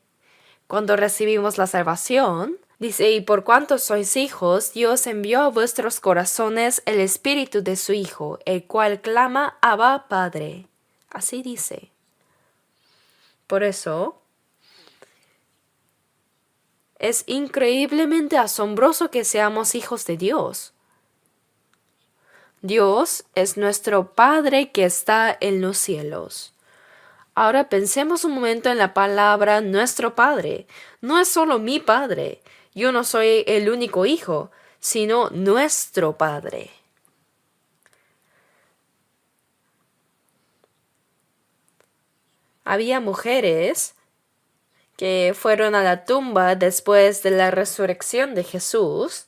Cuando recibimos la salvación, dice, y por cuanto sois hijos, Dios envió a vuestros corazones el Espíritu de su Hijo, el cual clama Abba, Padre. Así dice. Por eso, es increíblemente asombroso que seamos hijos de Dios. Dios es nuestro Padre que está en los cielos. Ahora pensemos un momento en la palabra nuestro Padre. No es solo mi Padre. Yo no soy el único hijo, sino nuestro Padre. Había mujeres que fueron a la tumba después de la resurrección de Jesús,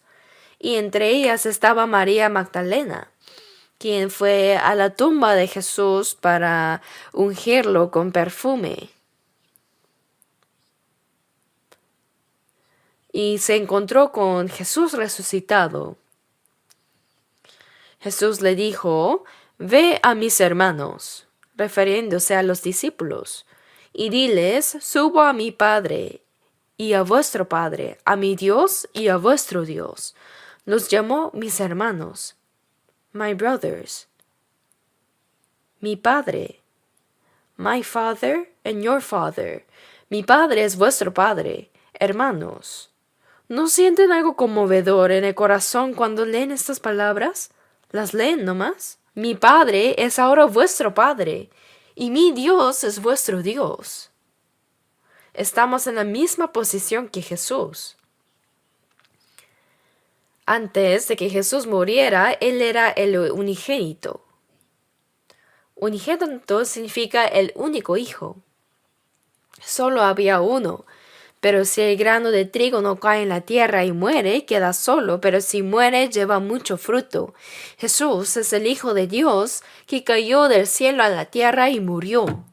y entre ellas estaba María Magdalena, quien fue a la tumba de Jesús para ungirlo con perfume. Y se encontró con Jesús resucitado. Jesús le dijo, ve a mis hermanos, refiriéndose a los discípulos, y diles, subo a mi Padre y a vuestro Padre, a mi Dios y a vuestro Dios. Los llamó mis hermanos, my brothers, mi Padre, my Father and your Father. Mi Padre es vuestro Padre, hermanos. ¿No sienten algo conmovedor en el corazón cuando leen estas palabras? ¿Las leen nomás? Mi Padre es ahora vuestro Padre, y mi Dios es vuestro Dios. Estamos en la misma posición que Jesús. Antes de que Jesús muriera, Él era el unigénito. Unigénito significa el único hijo. Solo había uno. Pero si el grano de trigo no cae en la tierra y muere, queda solo, pero si muere, lleva mucho fruto. Jesús es el Hijo de Dios que cayó del cielo a la tierra y murió.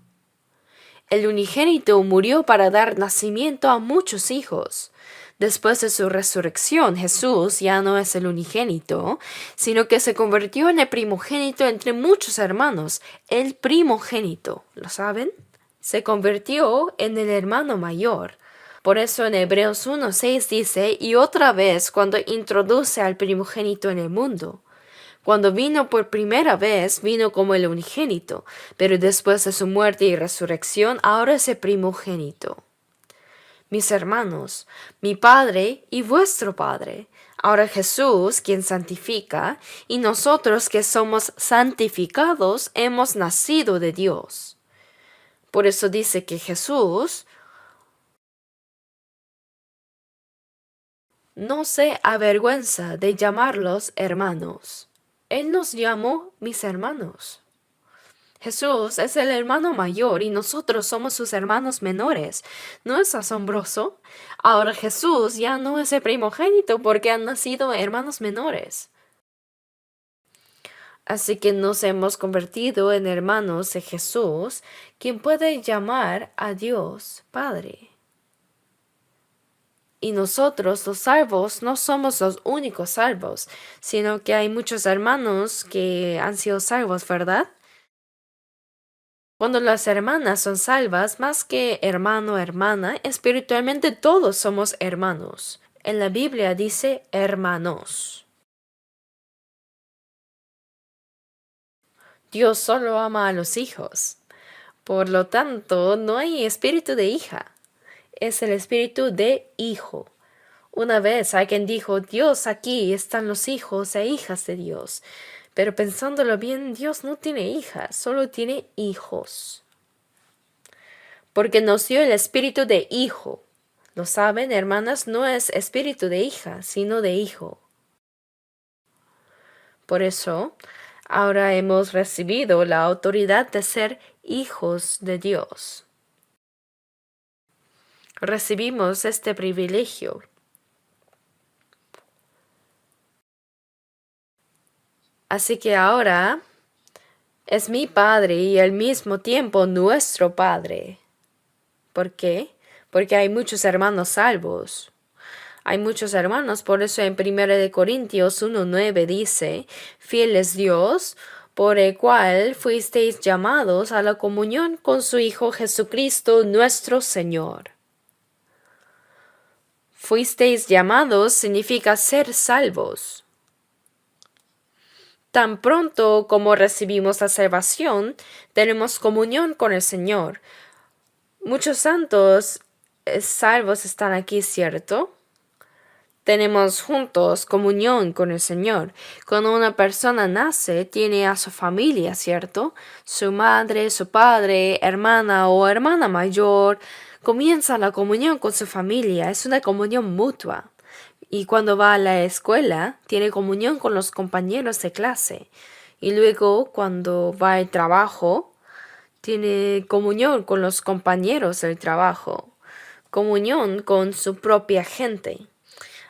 El unigénito murió para dar nacimiento a muchos hijos. Después de su resurrección, Jesús ya no es el unigénito, sino que se convirtió en el primogénito entre muchos hermanos. El primogénito, ¿lo saben? Se convirtió en el hermano mayor. Por eso en Hebreos 1:6 dice, y otra vez cuando introduce al primogénito en el mundo. Cuando vino por primera vez, vino como el unigénito, pero después de su muerte y resurrección, ahora es el primogénito. Mis hermanos, mi Padre y vuestro Padre, ahora Jesús, quien santifica, y nosotros que somos santificados, hemos nacido de Dios. Por eso dice que Jesús no se avergüenza de llamarlos hermanos. Él nos llamó mis hermanos. Jesús es el hermano mayor y nosotros somos sus hermanos menores. ¿No es asombroso? Ahora Jesús ya no es el primogénito porque han nacido hermanos menores. Así que nos hemos convertido en hermanos de Jesús, quien puede llamar a Dios Padre. Y nosotros, los salvos, no somos los únicos salvos, sino que hay muchos hermanos que han sido salvos, ¿verdad? Cuando las hermanas son salvas, más que hermano o hermana, espiritualmente todos somos hermanos. En la Biblia dice hermanos. Dios solo ama a los hijos. Por lo tanto, no hay espíritu de hija. Es el espíritu de hijo. Una vez alguien dijo, Dios, aquí están los hijos e hijas de Dios. Pero pensándolo bien, Dios no tiene hijas, solo tiene hijos. Porque nos dio el espíritu de hijo. ¿Lo saben, hermanas? No es espíritu de hija, sino de hijo. Por eso, ahora hemos recibido la autoridad de ser hijos de Dios. Recibimos este privilegio. Así que ahora es mi Padre y al mismo tiempo nuestro Padre. ¿Por qué? Porque hay muchos hermanos salvos. Hay muchos hermanos, por eso en 1 Corintios 1:9 dice, fiel es Dios, por el cual fuisteis llamados a la comunión con su Hijo Jesucristo nuestro Señor. Fuisteis llamados significa ser salvos. Tan pronto como recibimos la salvación, tenemos comunión con el Señor. Muchos santos salvos están aquí, ¿cierto? Tenemos juntos comunión con el Señor. Cuando una persona nace, tiene a su familia, ¿cierto? Su madre, su padre, hermana o hermana mayor. Comienza la comunión con su familia. Es una comunión mutua. Y cuando va a la escuela, tiene comunión con los compañeros de clase. Y luego, cuando va al trabajo, tiene comunión con los compañeros del trabajo. Comunión con su propia gente.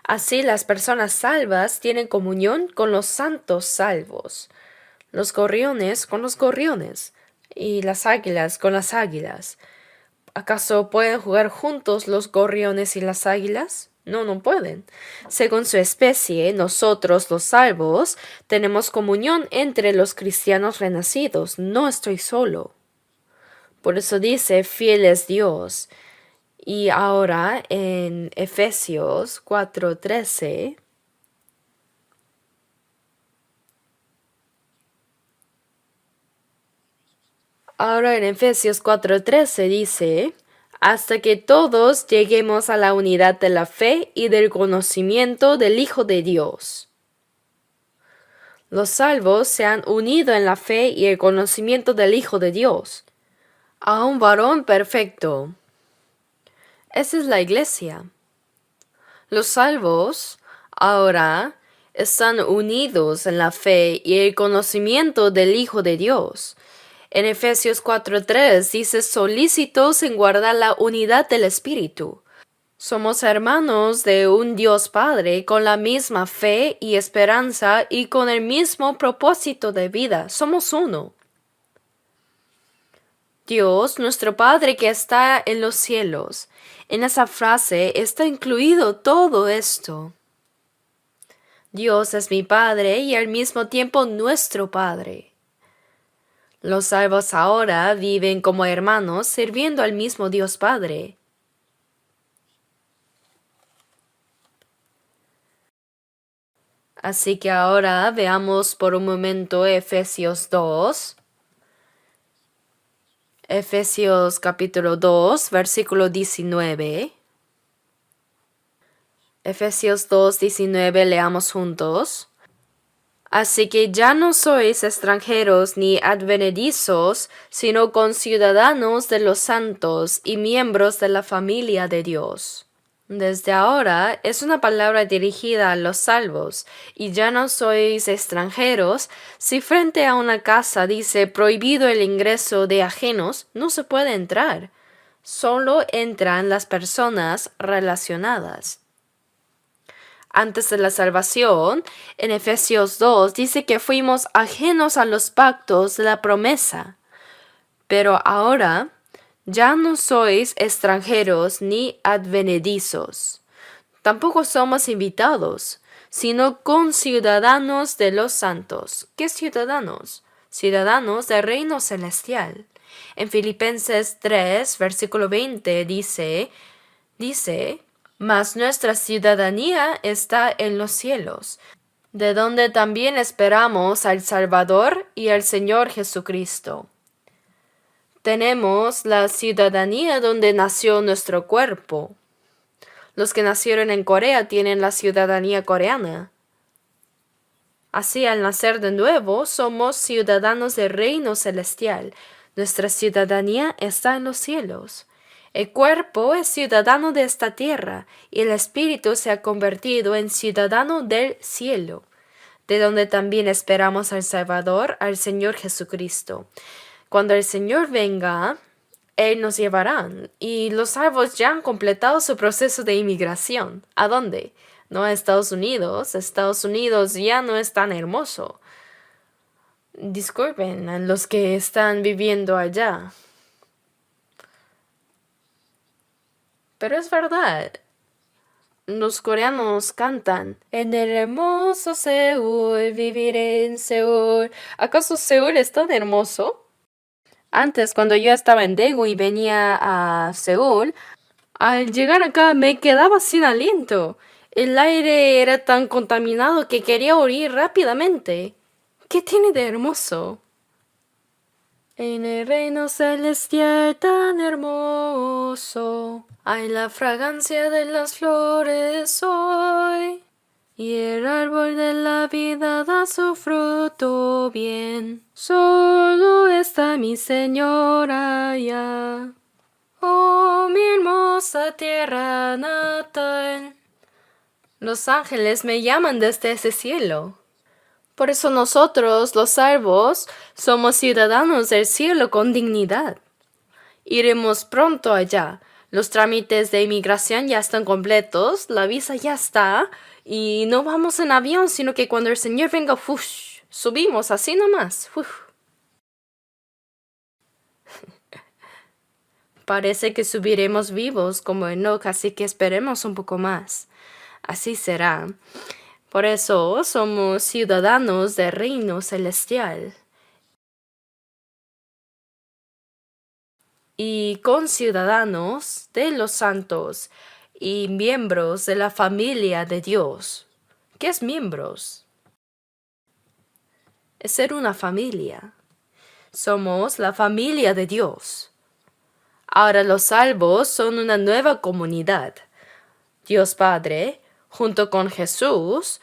Así las personas salvas tienen comunión con los santos salvos. Los gorriones con los gorriones. Y las águilas con las águilas. ¿Acaso pueden jugar juntos los gorriones y las águilas? No, no pueden. Según su especie, nosotros, los salvos, tenemos comunión entre los cristianos renacidos. No estoy solo. Por eso dice, fiel es Dios. Y ahora en Efesios 4:13, dice, hasta que todos lleguemos a la unidad de la fe y del conocimiento del Hijo de Dios. Los salvos se han unido en la fe y el conocimiento del Hijo de Dios, a un varón perfecto. Esa es la iglesia. Los salvos ahora están unidos en la fe y el conocimiento del Hijo de Dios. En Efesios 4:3 dice solícitos en guardar la unidad del Espíritu. Somos hermanos de un Dios Padre con la misma fe y esperanza y con el mismo propósito de vida. Somos uno. Dios, nuestro Padre que está en los cielos. En esa frase está incluido todo esto. Dios es mi Padre y al mismo tiempo nuestro Padre. Los salvos ahora viven como hermanos sirviendo al mismo Dios Padre. Así que ahora veamos por un momento Efesios 2. Efesios capítulo 2, versículo 19. Efesios 2, 19, leamos juntos. Así que ya no sois extranjeros ni advenedizos, sino conciudadanos de los santos y miembros de la familia de Dios. Desde ahora es una palabra dirigida a los salvos, y ya no sois extranjeros. Si frente a una casa dice prohibido el ingreso de ajenos, no se puede entrar. Solo entran las personas relacionadas. Antes de la salvación, en Efesios 2 dice que fuimos ajenos a los pactos de la promesa. Pero ahora ya no sois extranjeros ni advenedizos. Tampoco somos invitados, sino conciudadanos de los santos. ¿Qué ciudadanos? Ciudadanos del reino celestial. En Filipenses 3, versículo 20 dice, mas nuestra ciudadanía está en los cielos, de donde también esperamos al Salvador y al Señor Jesucristo. Tenemos la ciudadanía donde nació nuestro cuerpo. Los que nacieron en Corea tienen la ciudadanía coreana. Así, al nacer de nuevo, somos ciudadanos del reino celestial. Nuestra ciudadanía está en los cielos. El cuerpo es ciudadano de esta tierra y el espíritu se ha convertido en ciudadano del cielo, de donde también esperamos al Salvador, al Señor Jesucristo. Cuando el Señor venga, Él nos llevará, y los salvos ya han completado su proceso de inmigración. ¿A dónde? No a Estados Unidos. Estados Unidos ya no es tan hermoso. Disculpen a los que están viviendo allá. Pero es verdad. Los coreanos cantan, en el hermoso Seúl, viviré en Seúl. ¿Acaso Seúl es tan hermoso? Antes, cuando yo estaba en Daegu y venía a Seúl, al llegar acá me quedaba sin aliento. El aire era tan contaminado que quería huir rápidamente. ¿Qué tiene de hermoso? En el reino celestial tan hermoso, hay la fragancia de las flores hoy, y el árbol de la vida da su fruto bien. Solo está mi Señora allá. Oh, mi hermosa tierra natal. Los ángeles me llaman desde ese cielo. Por eso nosotros, los salvos, somos ciudadanos del cielo con dignidad. Iremos pronto allá. Los trámites de inmigración ya están completos, la visa ya está, y no vamos en avión, sino que cuando el Señor venga, subimos así nomás. Parece que subiremos vivos como Enoch, así que esperemos un poco más. Así será. Por eso somos ciudadanos del reino celestial y conciudadanos de los santos y miembros de la familia de Dios. ¿Qué es miembros? Es ser una familia. Somos la familia de Dios. Ahora los salvos son una nueva comunidad. Dios Padre, junto con Jesús,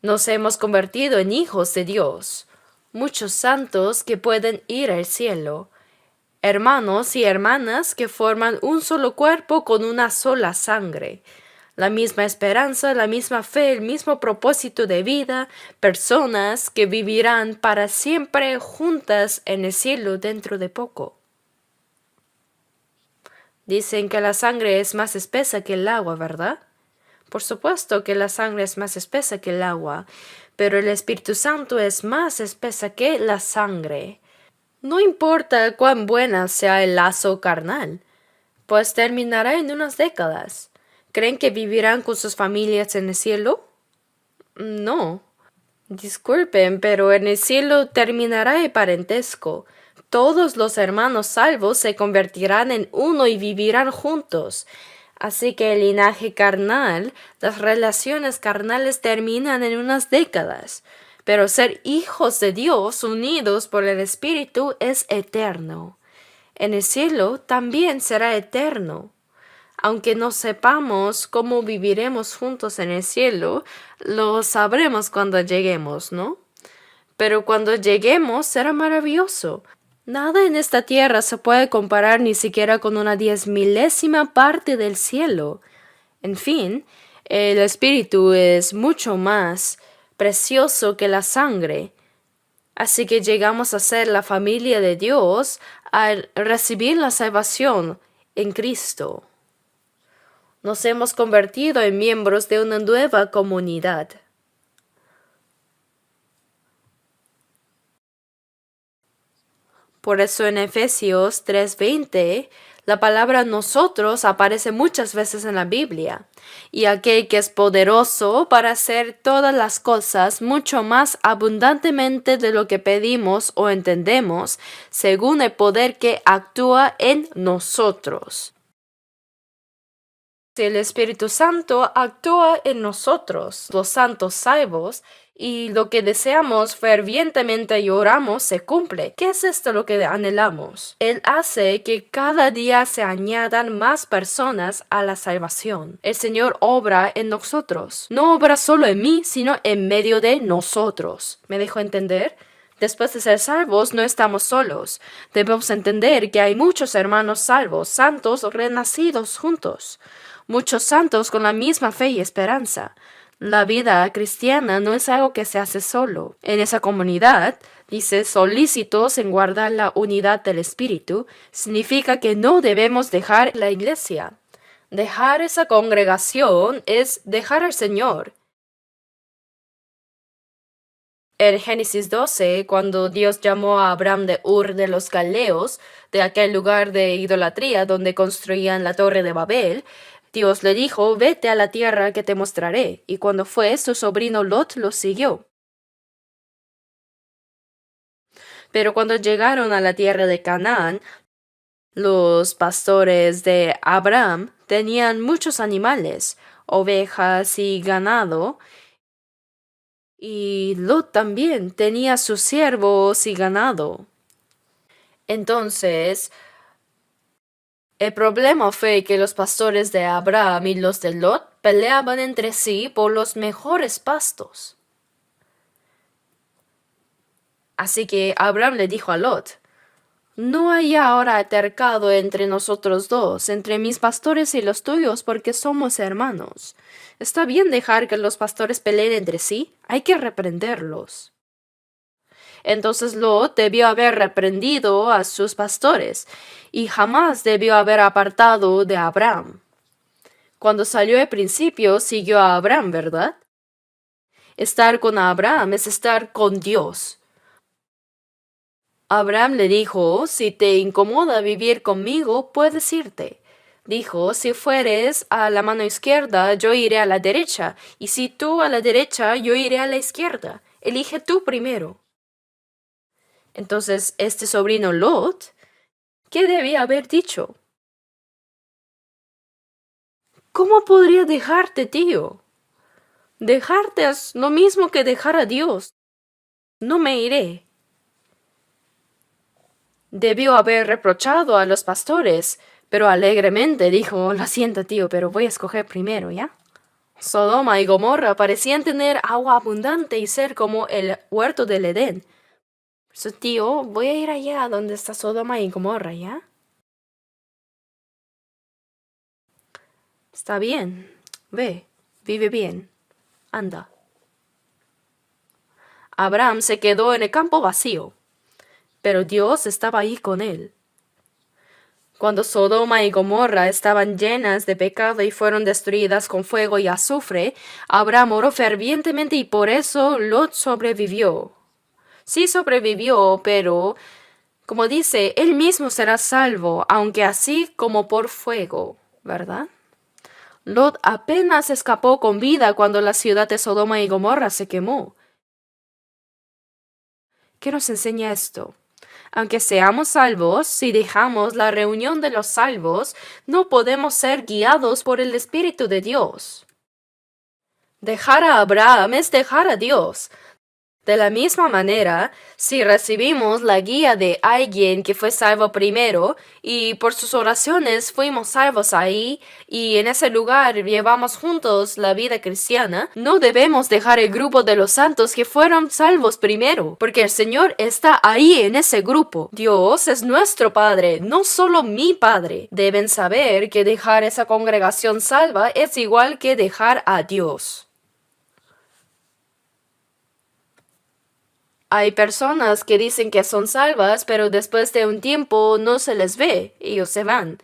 nos hemos convertido en hijos de Dios, muchos santos que pueden ir al cielo, hermanos y hermanas que forman un solo cuerpo con una sola sangre, la misma esperanza, la misma fe, el mismo propósito de vida, personas que vivirán para siempre juntas en el cielo dentro de poco. Dicen que la sangre es más espesa que el agua, ¿verdad? Por supuesto que la sangre es más espesa que el agua, pero el Espíritu Santo es más espesa que la sangre. No importa cuán buena sea el lazo carnal, pues terminará en unas décadas. ¿Creen que vivirán con sus familias en el cielo? No. Disculpen, pero en el cielo terminará el parentesco. Todos los hermanos salvos se convertirán en uno y vivirán juntos. Así que el linaje carnal, las relaciones carnales terminan en unas décadas. Pero ser hijos de Dios unidos por el Espíritu es eterno. En el cielo también será eterno. Aunque no sepamos cómo viviremos juntos en el cielo, lo sabremos cuando lleguemos, ¿no? Pero cuando lleguemos será maravilloso. Nada en esta tierra se puede comparar ni siquiera con una 10,000ª parte del cielo. En fin, el espíritu es mucho más precioso que la sangre. Así que llegamos a ser la familia de Dios al recibir la salvación en Cristo. Nos hemos convertido en miembros de una nueva comunidad. Por eso en Efesios 3:20, la palabra nosotros aparece muchas veces en la Biblia, y aquel que es poderoso para hacer todas las cosas mucho más abundantemente de lo que pedimos o entendemos, según el poder que actúa en nosotros. El Espíritu Santo actúa en nosotros, los santos salvos, y lo que deseamos fervientemente y oramos se cumple. ¿Qué es esto lo que anhelamos? Él hace que cada día se añadan más personas a la salvación. El Señor obra en nosotros. No obra solo en mí, sino en medio de nosotros. ¿Me dejo entender? Después de ser salvos, no estamos solos. Debemos entender que hay muchos hermanos salvos, santos renacidos juntos. Muchos santos con la misma fe y esperanza. La vida cristiana no es algo que se hace solo. En esa comunidad, dice, solícitos en guardar la unidad del Espíritu, significa que no debemos dejar la iglesia. Dejar esa congregación es dejar al Señor. En Génesis 12, cuando Dios llamó a Abraham de Ur de los Galeos, de aquel lugar de idolatría donde construían la torre de Babel, Dios le dijo, vete a la tierra que te mostraré. Y cuando fue, su sobrino Lot lo siguió. Pero cuando llegaron a la tierra de Canaán, los pastores de Abraham tenían muchos animales, ovejas y ganado, y Lot también tenía sus siervos y ganado. Entonces, el problema fue que los pastores de Abraham y los de Lot peleaban entre sí por los mejores pastos. Así que Abraham le dijo a Lot, no hay ahora altercado entre nosotros dos, entre mis pastores y los tuyos, porque somos hermanos. Está bien dejar que los pastores peleen entre sí, hay que reprenderlos. Entonces Lot debió haber reprendido a sus pastores y jamás debió haber apartado de Abraham. Cuando salió el principio, siguió a Abraham, ¿verdad? Estar con Abraham es estar con Dios. Abraham le dijo, si te incomoda vivir conmigo, puedes irte. Dijo, si fueres a la mano izquierda, yo iré a la derecha, y si tú a la derecha, yo iré a la izquierda. Elige tú primero. Entonces, este sobrino Lot, ¿qué debía haber dicho? ¿Cómo podría dejarte, tío? Dejarte es lo mismo que dejar a Dios. No me iré. Debió haber reprochado a los pastores, pero alegremente dijo, lo siento, tío, pero voy a escoger primero, ¿ya? Sodoma y Gomorra parecían tener agua abundante y ser como el huerto del Edén. Su tío, voy a ir allá donde está Sodoma y Gomorra, ¿ya? Está bien. Ve, vive bien. Anda. Abraham se quedó en el campo vacío, pero Dios estaba ahí con él. Cuando Sodoma y Gomorra estaban llenas de pecado y fueron destruidas con fuego y azufre, Abraham oró fervientemente y por eso Lot sobrevivió. Sí sobrevivió, pero Como dice, él mismo será salvo, aunque así como por fuego, ¿verdad? Lot apenas escapó con vida cuando la ciudad de Sodoma y Gomorra se quemó. ¿Qué nos enseña esto? Aunque seamos salvos, si dejamos la reunión de los salvos, no podemos ser guiados por el Espíritu de Dios. Dejar a Abraham es dejar a Dios. De la misma manera, si recibimos la guía de alguien que fue salvo primero y por sus oraciones fuimos salvos ahí y en ese lugar llevamos juntos la vida cristiana, no debemos dejar el grupo de los santos que fueron salvos primero, porque el Señor está ahí en ese grupo. Dios es nuestro Padre, no solo mi Padre. Deben saber que dejar esa congregación salva es igual que dejar a Dios. Hay personas que dicen que son salvas, pero después de un tiempo no se les ve, ellos se van.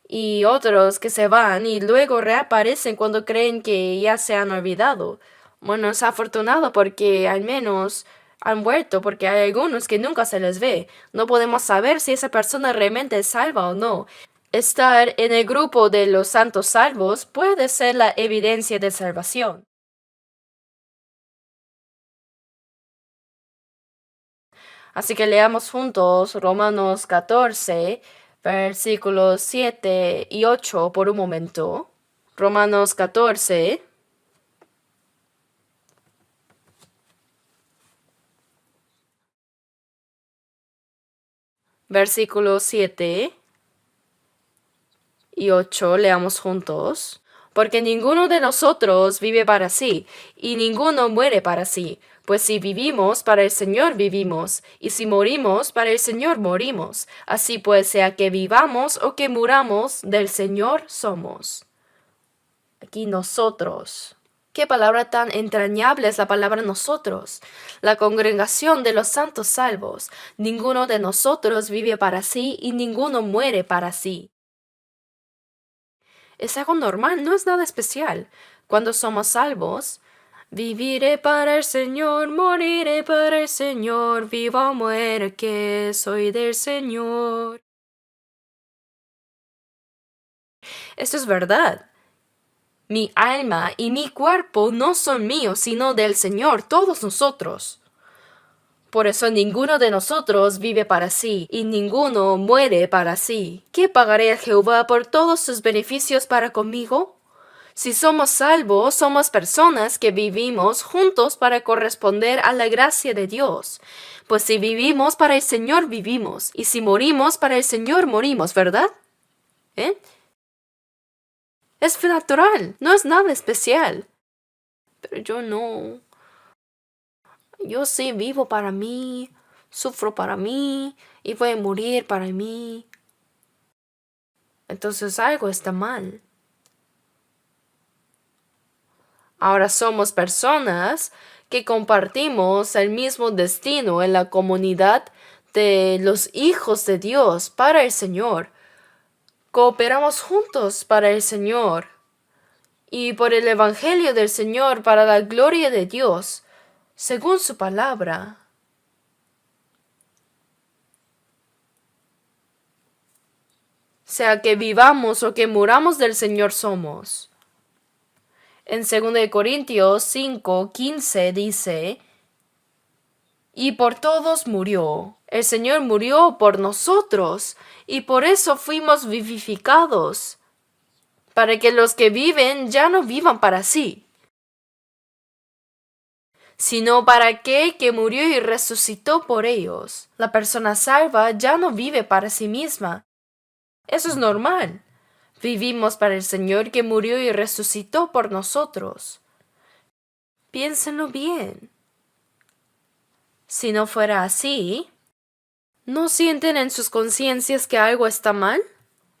Y otros que se van y luego reaparecen cuando creen que ya se han olvidado. Bueno, es afortunado porque al menos han vuelto, porque hay algunos que nunca se les ve. No podemos saber si esa persona realmente es salva o no. Estar en el grupo de los santos salvos puede ser la evidencia de salvación. Así que leamos juntos Romanos 14, versículos 7 y 8 por un momento. Romanos 14, versículos 7 y 8, leamos juntos. Porque ninguno de nosotros vive para sí, y ninguno muere para sí. Pues si vivimos, para el Señor vivimos, y si morimos, para el Señor morimos. Así pues, sea que vivamos o que muramos, del Señor somos. Aquí nosotros. Qué palabra tan entrañable es la palabra nosotros. La congregación de los santos salvos. Ninguno de nosotros vive para sí y ninguno muere para sí. Es algo normal, no es nada especial. Cuando somos salvos, viviré para el Señor, moriré para el Señor, viva o muera que soy del Señor. Esto es verdad. Mi alma y mi cuerpo no son míos, sino del Señor, todos nosotros. Por eso ninguno de nosotros vive para sí, y ninguno muere para sí. ¿Qué pagaré a Jehová por todos sus beneficios para conmigo? Si somos salvos, somos personas que vivimos juntos para corresponder a la gracia de Dios. Pues si vivimos para el Señor, vivimos, y si morimos para el Señor, morimos, ¿verdad? Es natural, no es nada especial. Pero yo no. Yo sí vivo para mí, sufro para mí y voy a morir para mí. Entonces algo está mal. Ahora somos personas que compartimos el mismo destino en la comunidad de los hijos de Dios para el Señor. Cooperamos juntos para el Señor y por el Evangelio del Señor para la gloria de Dios, según su palabra. Sea que vivamos o que muramos del Señor somos. En 2 Corintios 5:15 dice, y por todos murió. El Señor murió por nosotros, y por eso fuimos vivificados, para que los que viven ya no vivan para sí, sino para aquel que murió y resucitó por ellos. La persona salva ya no vive para sí misma. Eso es normal. Vivimos para el Señor que murió y resucitó por nosotros. Piénsenlo bien. Si no fuera así, ¿no sienten en sus conciencias que algo está mal?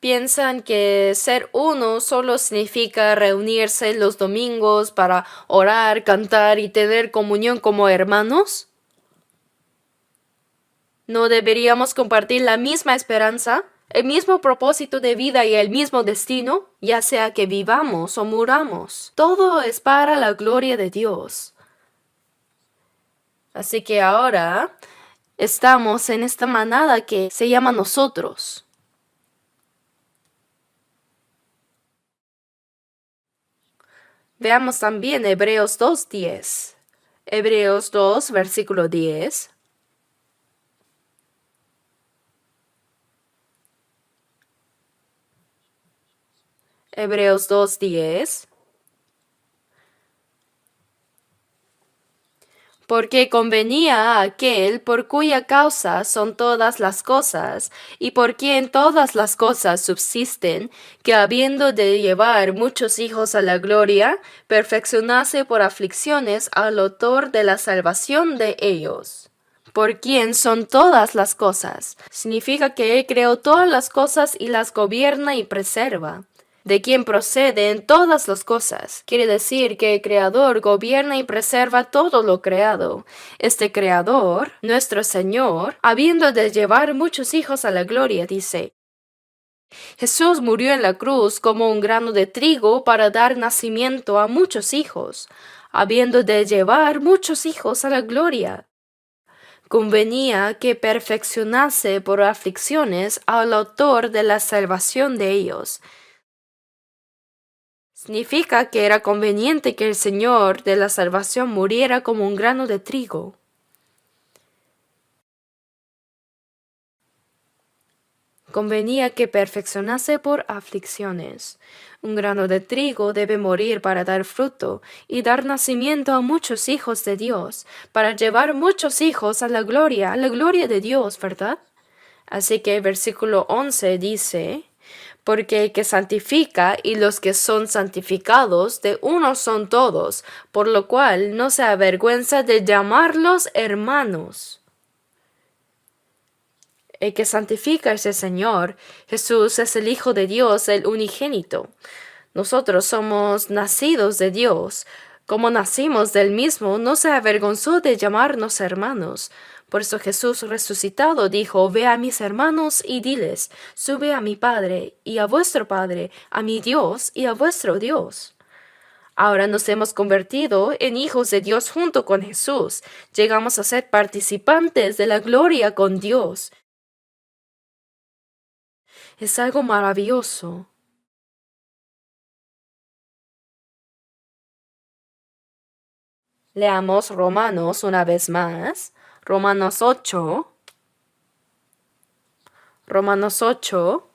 ¿Piensan que ser uno solo significa reunirse los domingos para orar, cantar y tener comunión como hermanos? ¿No deberíamos compartir la misma esperanza, el mismo propósito de vida y el mismo destino, ya sea que vivamos o muramos? Todo es para la gloria de Dios. Así que ahora Estamos en esta manada que se llama nosotros. Veamos también Hebreos 2:10. Hebreos 2, versículo 10. Hebreos 2:10. Porque convenía a aquel por cuya causa son todas las cosas, y por quien todas las cosas subsisten, que habiendo de llevar muchos hijos a la gloria, perfeccionase por aflicciones al autor de la salvación de ellos. Por quien son todas las cosas. Significa que Él creó todas las cosas y las gobierna y preserva. De quien proceden todas las cosas. Quiere decir que el Creador gobierna y preserva todo lo creado. Este Creador, nuestro Señor, habiendo de llevar muchos hijos a la gloria, dice: Jesús murió en la cruz como un grano de trigo para dar nacimiento a muchos hijos, habiendo de llevar muchos hijos a la gloria. Convenía que perfeccionase por aflicciones al autor de la salvación de ellos. Significa que era conveniente que el Señor de la salvación muriera como un grano de trigo. Convenía que perfeccionase por aflicciones. Un grano de trigo debe morir para dar fruto y dar nacimiento a muchos hijos de Dios, para llevar muchos hijos a la gloria de Dios, ¿verdad? Así que el versículo 11 dice: Porque el que santifica y los que son santificados de uno son todos, por lo cual no se avergüenza de llamarlos hermanos. El que santifica es el Señor. Jesús es el Hijo de Dios, el unigénito. Nosotros somos nacidos de Dios. Como nacimos del mismo, no se avergonzó de llamarnos hermanos. Por eso Jesús resucitado dijo: Ve a mis hermanos y diles: Sube a mi Padre y a vuestro Padre, a mi Dios y a vuestro Dios. Ahora nos hemos convertido en hijos de Dios junto con Jesús. Llegamos a ser participantes de la gloria con Dios. Es algo maravilloso. Leamos Romanos una vez más. Romanos 8. Romanos 8.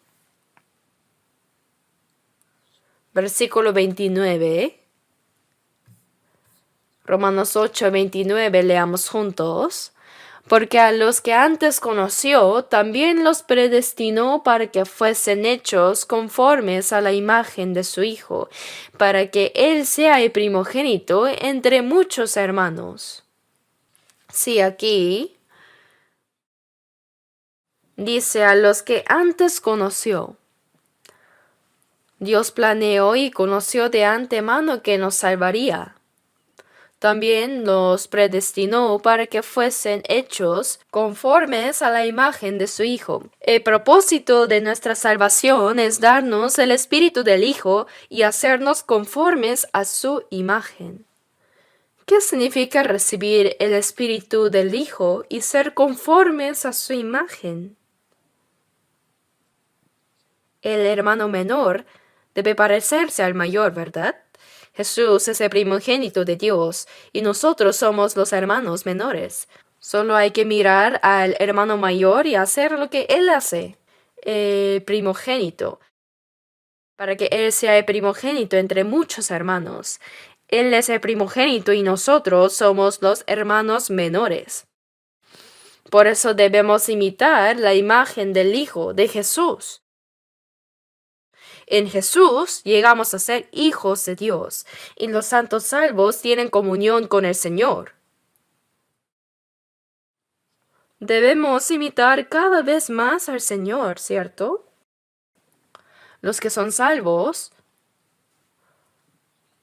Versículo 29. Romanos 8, 29, leamos juntos. Porque a los que antes conoció, también los predestinó para que fuesen hechos conformes a la imagen de su Hijo, para que Él sea el primogénito entre muchos hermanos. Sí, aquí dice: a los que antes conoció. Dios planeó y conoció de antemano que nos salvaría. También los predestinó para que fuesen hechos conformes a la imagen de su Hijo. El propósito de nuestra salvación es darnos el Espíritu del Hijo y hacernos conformes a su imagen. ¿Qué significa recibir el Espíritu del Hijo y ser conformes a su imagen? El hermano menor debe parecerse al mayor, ¿verdad? Jesús es el primogénito de Dios y nosotros somos los hermanos menores. Solo hay que mirar al hermano mayor y hacer lo que él hace, el primogénito, para que él sea el primogénito entre muchos hermanos. Él es el primogénito y nosotros somos los hermanos menores. Por eso debemos imitar la imagen del Hijo de Jesús. En Jesús llegamos a ser hijos de Dios, y los santos salvos tienen comunión con el Señor. Debemos imitar cada vez más al Señor, ¿cierto? Los que son salvos,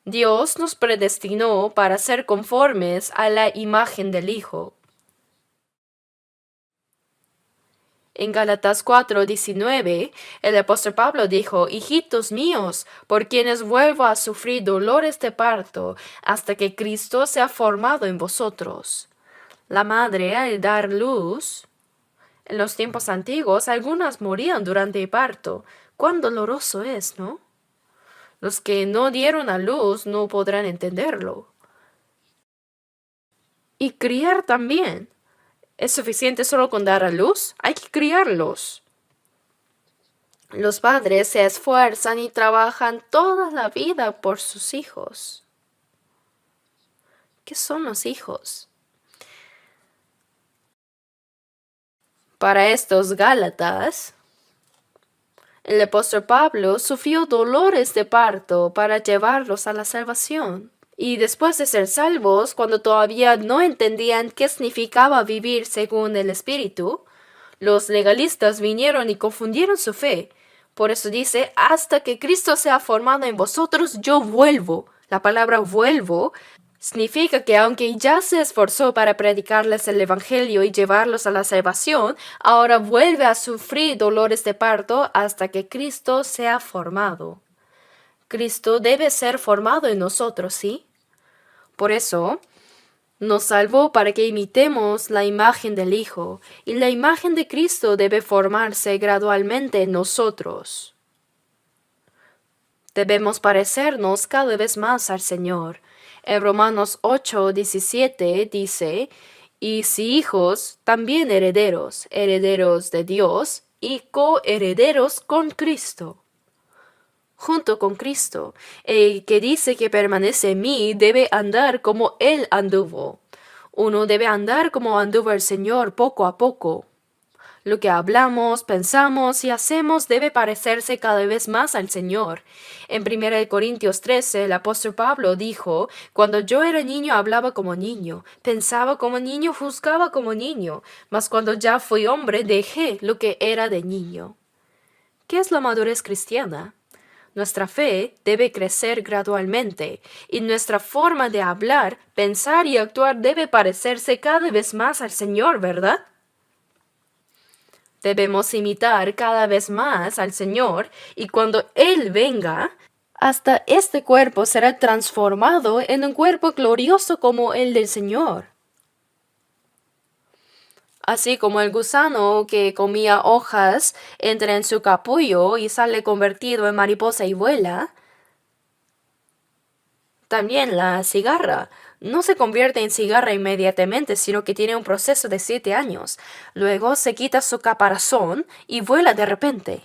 Dios nos predestinó para ser conformes a la imagen del Hijo. En Gálatas 4:19, el apóstol Pablo dijo: Hijitos míos, por quienes vuelvo a sufrir dolores de parto, hasta que Cristo sea formado en vosotros. La madre, al dar luz, en los tiempos antiguos, algunas morían durante el parto. Cuán doloroso es, ¿no? Los que no dieron a luz no podrán entenderlo. Y criar también. ¿Es suficiente solo con dar a luz? Hay que criarlos. Los padres se esfuerzan y trabajan toda la vida por sus hijos. ¿Qué son los hijos? Para estos Gálatas, el apóstol Pablo sufrió dolores de parto para llevarlos a la salvación. Y después de ser salvos, cuando todavía no entendían qué significaba vivir según el Espíritu, los legalistas vinieron y confundieron su fe. Por eso dice, hasta que Cristo sea formado en vosotros, yo vuelvo. La palabra vuelvo significa que aunque ya se esforzó para predicarles el Evangelio y llevarlos a la salvación, ahora vuelve a sufrir dolores de parto hasta que Cristo sea formado. Cristo debe ser formado en nosotros, ¿sí? Por eso, nos salvó para que imitemos la imagen del Hijo, y la imagen de Cristo debe formarse gradualmente en nosotros. Debemos parecernos cada vez más al Señor. En Romanos 8:17 dice, y si hijos, también herederos, herederos de Dios y coherederos con Cristo. Junto con Cristo, el que dice que permanece en mí debe andar como Él anduvo. Uno debe andar como anduvo el Señor poco a poco. Lo que hablamos, pensamos y hacemos debe parecerse cada vez más al Señor. En 1 Corintios 13, el apóstol Pablo dijo, cuando yo era niño hablaba como niño, pensaba como niño, juzgaba como niño, mas cuando ya fui hombre dejé lo que era de niño. ¿Qué es la madurez cristiana? Nuestra fe debe crecer gradualmente y nuestra forma de hablar, pensar y actuar debe parecerse cada vez más al Señor, ¿verdad? Debemos imitar cada vez más al Señor y cuando Él venga, hasta este cuerpo será transformado en un cuerpo glorioso como el del Señor. Así como el gusano que comía hojas entra en su capullo y sale convertido en mariposa y vuela, también la cigarra no se convierte en cigarra inmediatamente, sino que tiene un proceso de 7 años. Luego se quita su caparazón y vuela de repente.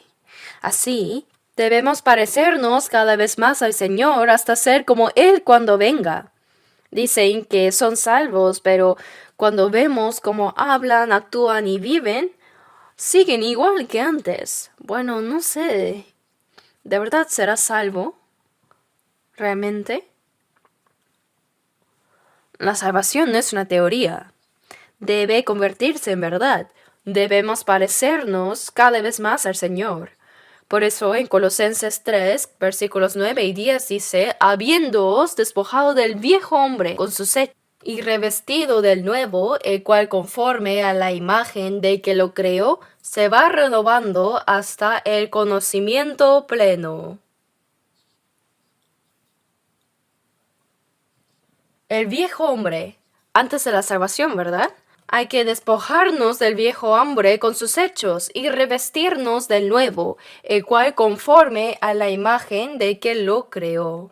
Así, debemos parecernos cada vez más al Señor hasta ser como Él cuando venga. Dicen que son salvos, pero cuando vemos cómo hablan, actúan y viven, siguen igual que antes. Bueno, no sé. ¿De verdad serás salvo? ¿Realmente? La salvación no es una teoría. Debe convertirse en verdad. Debemos parecernos cada vez más al Señor. Por eso en Colosenses 3, versículos 9 y 10 dice, habiéndoos despojado del viejo hombre con sus hechos y revestido del nuevo, el cual conforme a la imagen del que lo creó, se va renovando hasta el conocimiento pleno. El viejo hombre, antes de la salvación, ¿verdad? Hay que despojarnos del viejo hombre con sus hechos y revestirnos del nuevo, el cual conforme a la imagen de que lo creó.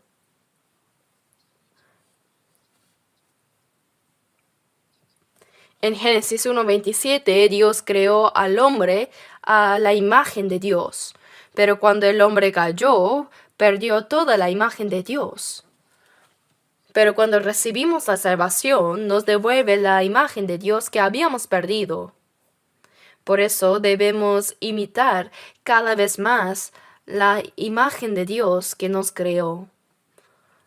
En Génesis 1:27, Dios creó al hombre a la imagen de Dios, pero cuando el hombre cayó, perdió toda la imagen de Dios. Pero cuando recibimos la salvación, nos devuelve la imagen de Dios que habíamos perdido. Por eso debemos imitar cada vez más la imagen de Dios que nos creó.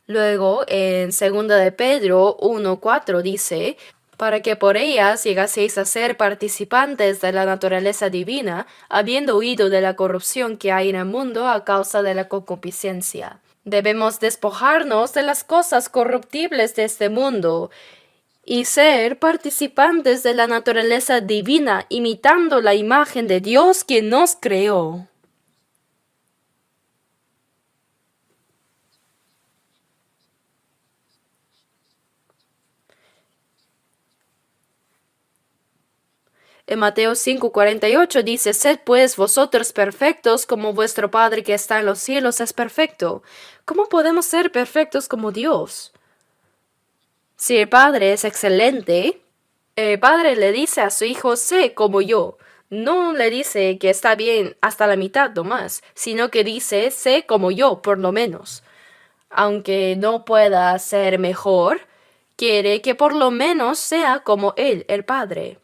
Luego, en 2 de Pedro 1:4 dice, para que por ellas llegaseis a ser participantes de la naturaleza divina, habiendo huido de la corrupción que hay en el mundo a causa de la concupiscencia. Debemos despojarnos de las cosas corruptibles de este mundo y ser participantes de la naturaleza divina, imitando la imagen de Dios quien nos creó. En Mateo 5:48 dice, sed pues vosotros perfectos como vuestro Padre que está en los cielos es perfecto. ¿Cómo podemos ser perfectos como Dios? Si el Padre es excelente, el Padre le dice a su Hijo, sé como yo. No le dice que está bien hasta la mitad nomás, sino que dice, sé como yo, por lo menos. Aunque no pueda ser mejor, quiere que por lo menos sea como Él, el Padre.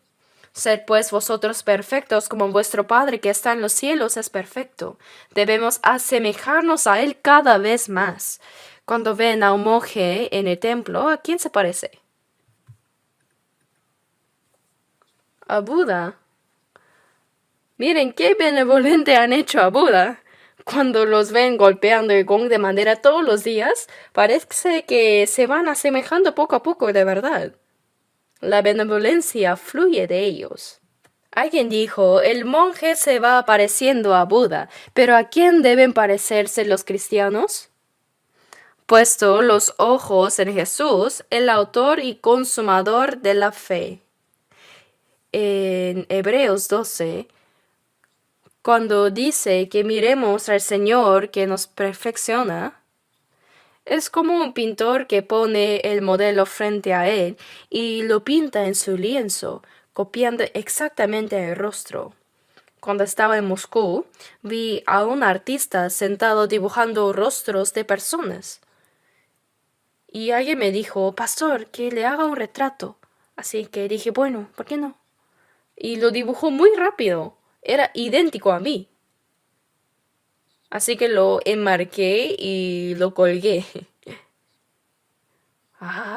Sed pues vosotros perfectos como vuestro Padre que está en los cielos es perfecto. Debemos asemejarnos a Él cada vez más. Cuando ven a un monje en el templo, ¿a quién se parece? A Buda. Miren qué benevolente han hecho a Buda. Cuando los ven golpeando el gong de madera todos los días, parece que se van asemejando poco a poco de verdad. La benevolencia fluye de ellos. Alguien dijo, el monje se va pareciendo a Buda, pero ¿a quién deben parecerse los cristianos? Puesto los ojos en Jesús, el autor y consumador de la fe. En Hebreos 12, cuando dice que miremos al Señor que nos perfecciona, es como un pintor que pone el modelo frente a él y lo pinta en su lienzo, copiando exactamente el rostro. Cuando estaba en Moscú, vi a un artista sentado dibujando rostros de personas. Y alguien me dijo, pastor, que le haga un retrato. Así que dije, bueno, ¿por qué no? Y lo dibujó muy rápido. Era idéntico a mí. Así que lo enmarqué y lo colgué.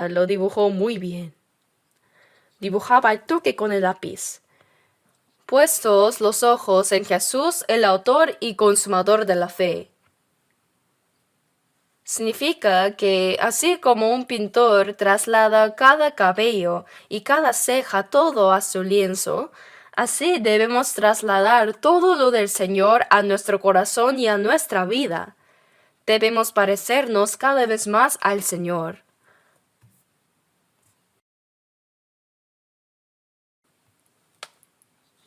Lo dibujó muy bien. Dibujaba al toque con el lápiz. Puestos los ojos en Jesús, el autor y consumador de la fe. Significa que así como un pintor traslada cada cabello y cada ceja todo a su lienzo, así debemos trasladar todo lo del Señor a nuestro corazón y a nuestra vida. Debemos parecernos cada vez más al Señor.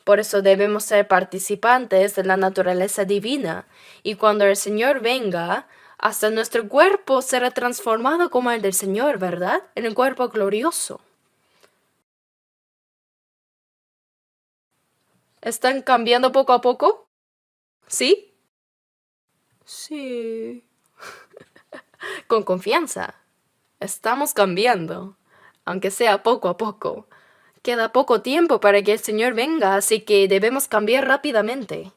Por eso debemos ser participantes de la naturaleza divina, y cuando el Señor venga, hasta nuestro cuerpo será transformado como el del Señor, ¿verdad? En un cuerpo glorioso. ¿Están cambiando poco a poco? ¿Sí? Sí. Con confianza. Estamos cambiando, aunque sea poco a poco. Queda poco tiempo para que el Señor venga, así que debemos cambiar rápidamente.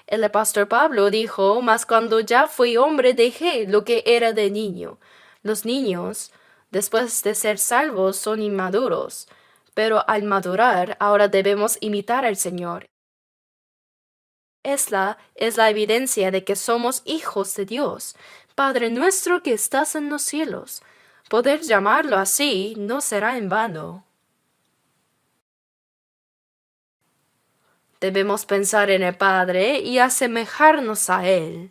El apóstol Pablo dijo, mas cuando ya fui hombre dejé lo que era de niño. Los niños, después de ser salvos, son inmaduros, pero al madurar ahora debemos imitar al Señor. Esta es la evidencia de que somos hijos de Dios. Padre nuestro que estás en los cielos. Poder llamarlo así no será en vano. Debemos pensar en el Padre y asemejarnos a Él.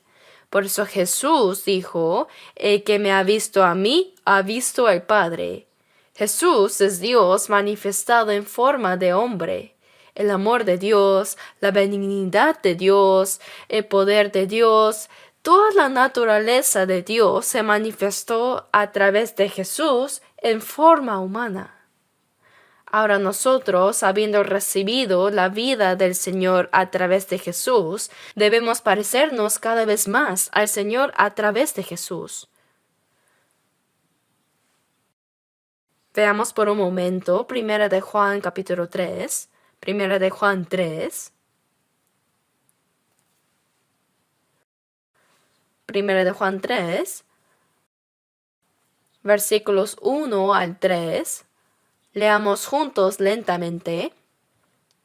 Por eso Jesús dijo, el que me ha visto a mí, ha visto al Padre. Jesús es Dios manifestado en forma de hombre. El amor de Dios, la benignidad de Dios, el poder de Dios, toda la naturaleza de Dios se manifestó a través de Jesús en forma humana. Ahora nosotros, habiendo recibido la vida del Señor a través de Jesús, debemos parecernos cada vez más al Señor a través de Jesús. Veamos por un momento 1 de Juan capítulo 3, 1 de Juan 3. 1 de Juan 3, versículos 1 al 3. Leamos juntos lentamente.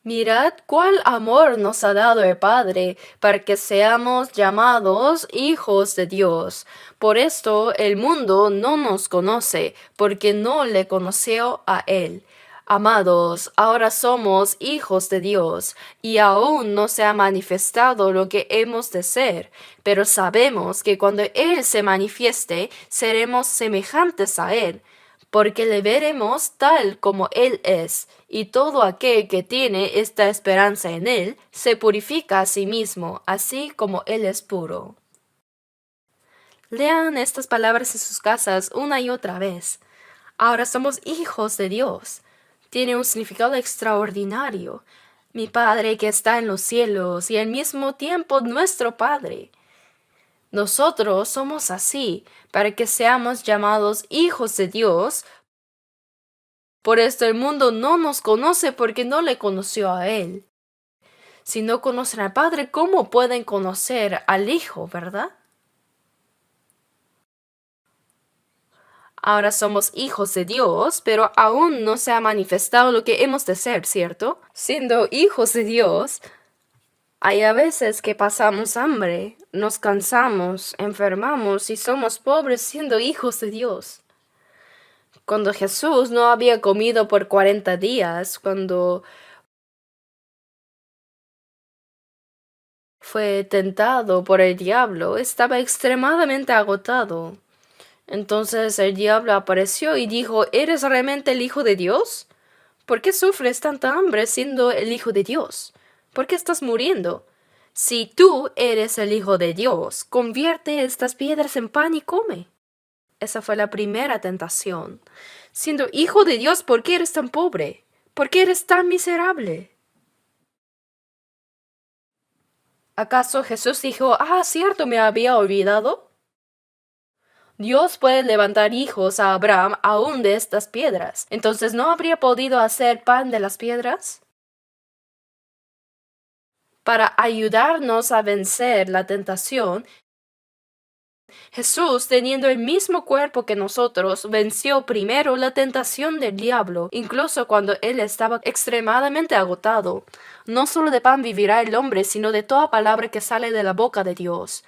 Mirad cuál amor nos ha dado el Padre para que seamos llamados hijos de Dios. Por esto el mundo no nos conoce, porque no le conoció a Él. Amados, ahora somos hijos de Dios, y aún no se ha manifestado lo que hemos de ser, pero sabemos que cuando Él se manifieste, seremos semejantes a Él, porque le veremos tal como Él es, y todo aquel que tiene esta esperanza en Él se purifica a sí mismo, así como Él es puro. Lean estas palabras en sus casas una y otra vez. Ahora somos hijos de Dios. Tiene un significado extraordinario. Mi Padre que está en los cielos y al mismo tiempo nuestro Padre. Nosotros somos así, para que seamos llamados hijos de Dios. Por esto el mundo no nos conoce porque no le conoció a Él. Si no conocen al Padre, ¿cómo pueden conocer al Hijo, verdad? Ahora somos hijos de Dios, pero aún no se ha manifestado lo que hemos de ser, ¿cierto? Siendo hijos de Dios, hay a veces que pasamos hambre, nos cansamos, enfermamos y somos pobres siendo hijos de Dios. Cuando Jesús no había comido por 40 días, cuando fue tentado por el diablo, estaba extremadamente agotado. Entonces el diablo apareció y dijo, ¿eres realmente el Hijo de Dios? ¿Por qué sufres tanta hambre siendo el Hijo de Dios? ¿Por qué estás muriendo? Si tú eres el Hijo de Dios, convierte estas piedras en pan y come. Esa fue la primera tentación. Siendo Hijo de Dios, ¿por qué eres tan pobre? ¿Por qué eres tan miserable? ¿Acaso Jesús dijo, cierto, me había olvidado? Dios puede levantar hijos a Abraham aún de estas piedras. Entonces, ¿no habría podido hacer pan de las piedras? Para ayudarnos a vencer la tentación, Jesús, teniendo el mismo cuerpo que nosotros, venció primero la tentación del diablo, incluso cuando él estaba extremadamente agotado. No solo de pan vivirá el hombre, sino de toda palabra que sale de la boca de Dios.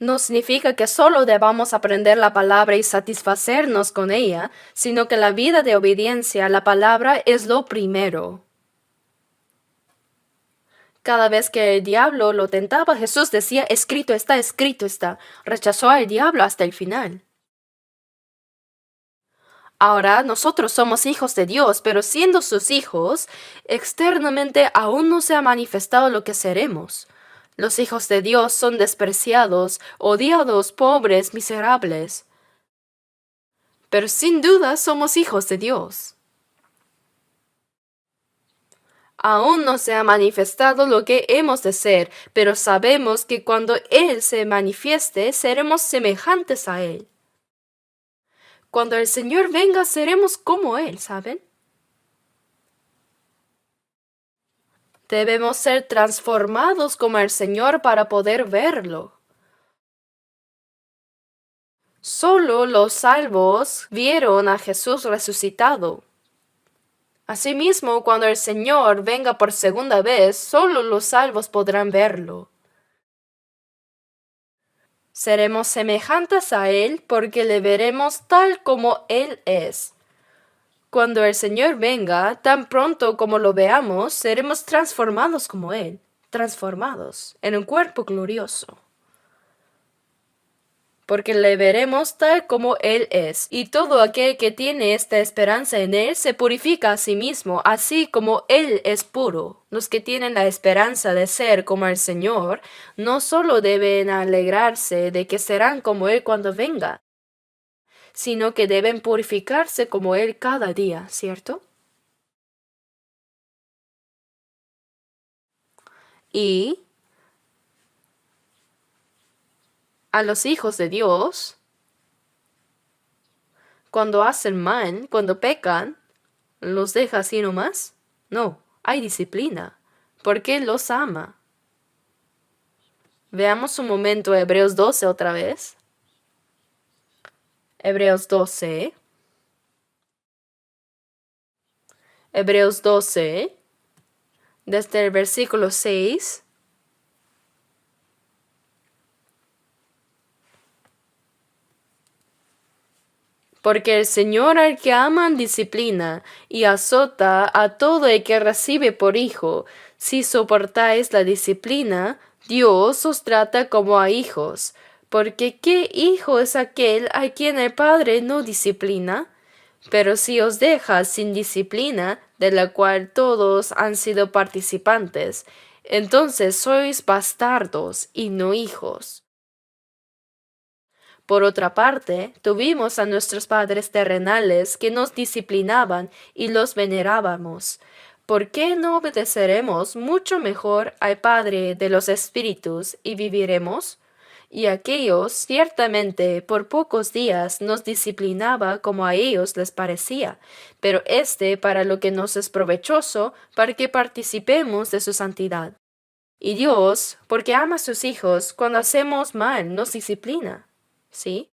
No significa que solo debamos aprender la palabra y satisfacernos con ella, sino que la vida de obediencia a la palabra es lo primero. Cada vez que el diablo lo tentaba, Jesús decía, escrito está, escrito está. Rechazó al diablo hasta el final. Ahora nosotros somos hijos de Dios, pero siendo sus hijos, externamente aún no se ha manifestado lo que seremos. Los hijos de Dios son despreciados, odiados, pobres, miserables. Pero sin duda somos hijos de Dios. Aún no se ha manifestado lo que hemos de ser, pero sabemos que cuando Él se manifieste, seremos semejantes a Él. Cuando el Señor venga, seremos como Él, ¿saben? Debemos ser transformados como el Señor para poder verlo. Solo los salvos vieron a Jesús resucitado. Asimismo, cuando el Señor venga por segunda vez, solo los salvos podrán verlo. Seremos semejantes a Él porque le veremos tal como Él es. Cuando el Señor venga, tan pronto como lo veamos, seremos transformados como Él, transformados en un cuerpo glorioso. Porque le veremos tal como Él es, y todo aquel que tiene esta esperanza en Él se purifica a sí mismo, así como Él es puro. Los que tienen la esperanza de ser como el Señor, no solo deben alegrarse de que serán como Él cuando venga, sino que deben purificarse como Él cada día, ¿cierto? Y a los hijos de Dios, cuando hacen mal, cuando pecan, ¿los deja así nomás? No, hay disciplina, porque Él los ama. Veamos un momento Hebreos 12 otra vez. Hebreos 12. Hebreos 12, desde el versículo 6. Porque el Señor al que aman disciplina y azota a todo el que recibe por hijo. Si soportáis la disciplina, Dios os trata como a hijos. Porque ¿qué hijo es aquel a quien el padre no disciplina? Pero si os deja sin disciplina, de la cual todos han sido participantes, entonces sois bastardos y no hijos. Por otra parte, tuvimos a nuestros padres terrenales que nos disciplinaban y los venerábamos. ¿Por qué no obedeceremos mucho mejor al Padre de los Espíritus y viviremos? Y aquellos ciertamente por pocos días nos disciplinaba como a ellos les parecía, pero éste para lo que nos es provechoso, para que participemos de su santidad. Y Dios, porque ama a sus hijos, cuando hacemos mal, nos disciplina. ¿Sí?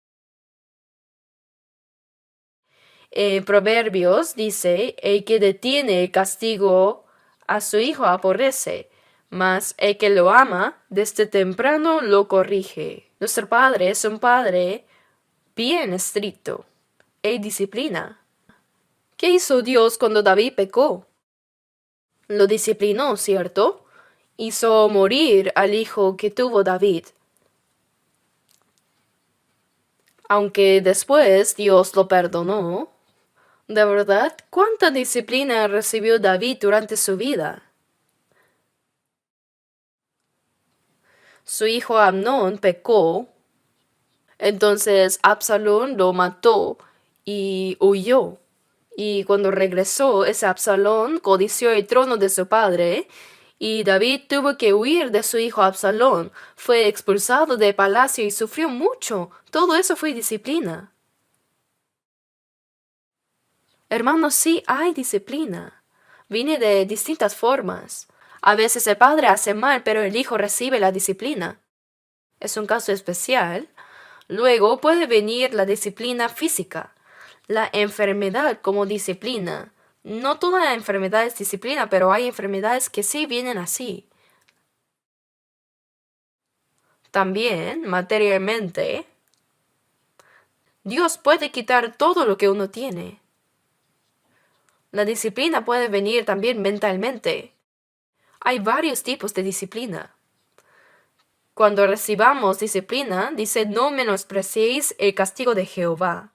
Proverbios dice, el que detiene el castigo a su hijo aborrece, mas el que lo ama desde temprano lo corrige. Nuestro padre es un padre bien estricto. Él disciplina. ¿Qué hizo Dios cuando David pecó? Lo disciplinó, ¿cierto? Hizo morir al hijo que tuvo David. Aunque después Dios lo perdonó. ¿De verdad? ¿Cuánta disciplina recibió David durante su vida? Su hijo Amnón pecó, entonces Absalón lo mató y huyó. Y cuando regresó, ese Absalón codició el trono de su padre, y David tuvo que huir de su hijo Absalón. Fue expulsado del palacio y sufrió mucho. Todo eso fue disciplina. Hermanos, sí hay disciplina. Viene de distintas formas. A veces el padre hace mal, pero el hijo recibe la disciplina. Es un caso especial. Luego puede venir la disciplina física, la enfermedad como disciplina. No toda enfermedad es disciplina, pero hay enfermedades que sí vienen así. También, materialmente, Dios puede quitar todo lo que uno tiene. La disciplina puede venir también mentalmente. Hay varios tipos de disciplina. Cuando recibamos disciplina, dice, no menospreciéis el castigo de Jehová.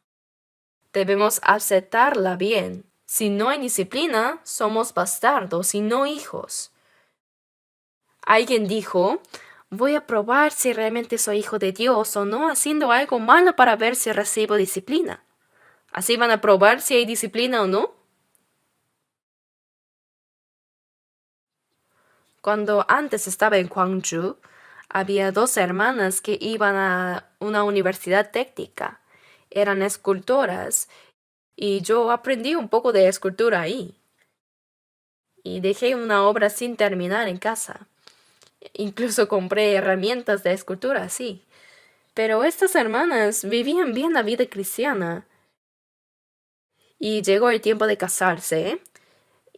Debemos aceptarla bien. Si no hay disciplina, somos bastardos y no hijos. Alguien dijo, voy a probar si realmente soy hijo de Dios o no haciendo algo malo para ver si recibo disciplina. ¿Así van a probar si hay disciplina o no? Cuando antes estaba en Gwangju, había dos hermanas que iban a una universidad técnica. Eran escultoras y yo aprendí un poco de escultura ahí. Y dejé una obra sin terminar en casa. Incluso compré herramientas de escultura así. Pero estas hermanas vivían bien la vida cristiana. Y llegó el tiempo de casarse.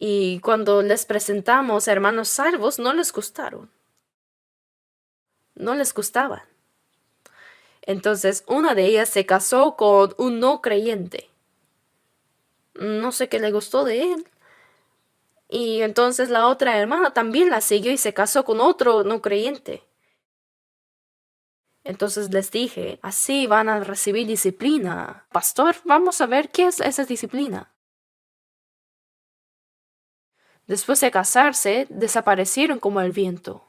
Y cuando les presentamos hermanos salvos, no les gustaron. No les gustaban. Entonces una de ellas se casó con un no creyente. No sé qué le gustó de él. Y entonces la otra hermana también la siguió y se casó con otro no creyente. Entonces les dije, así van a recibir disciplina. Pastor, vamos a ver qué es esa disciplina. Después de casarse, desaparecieron como el viento.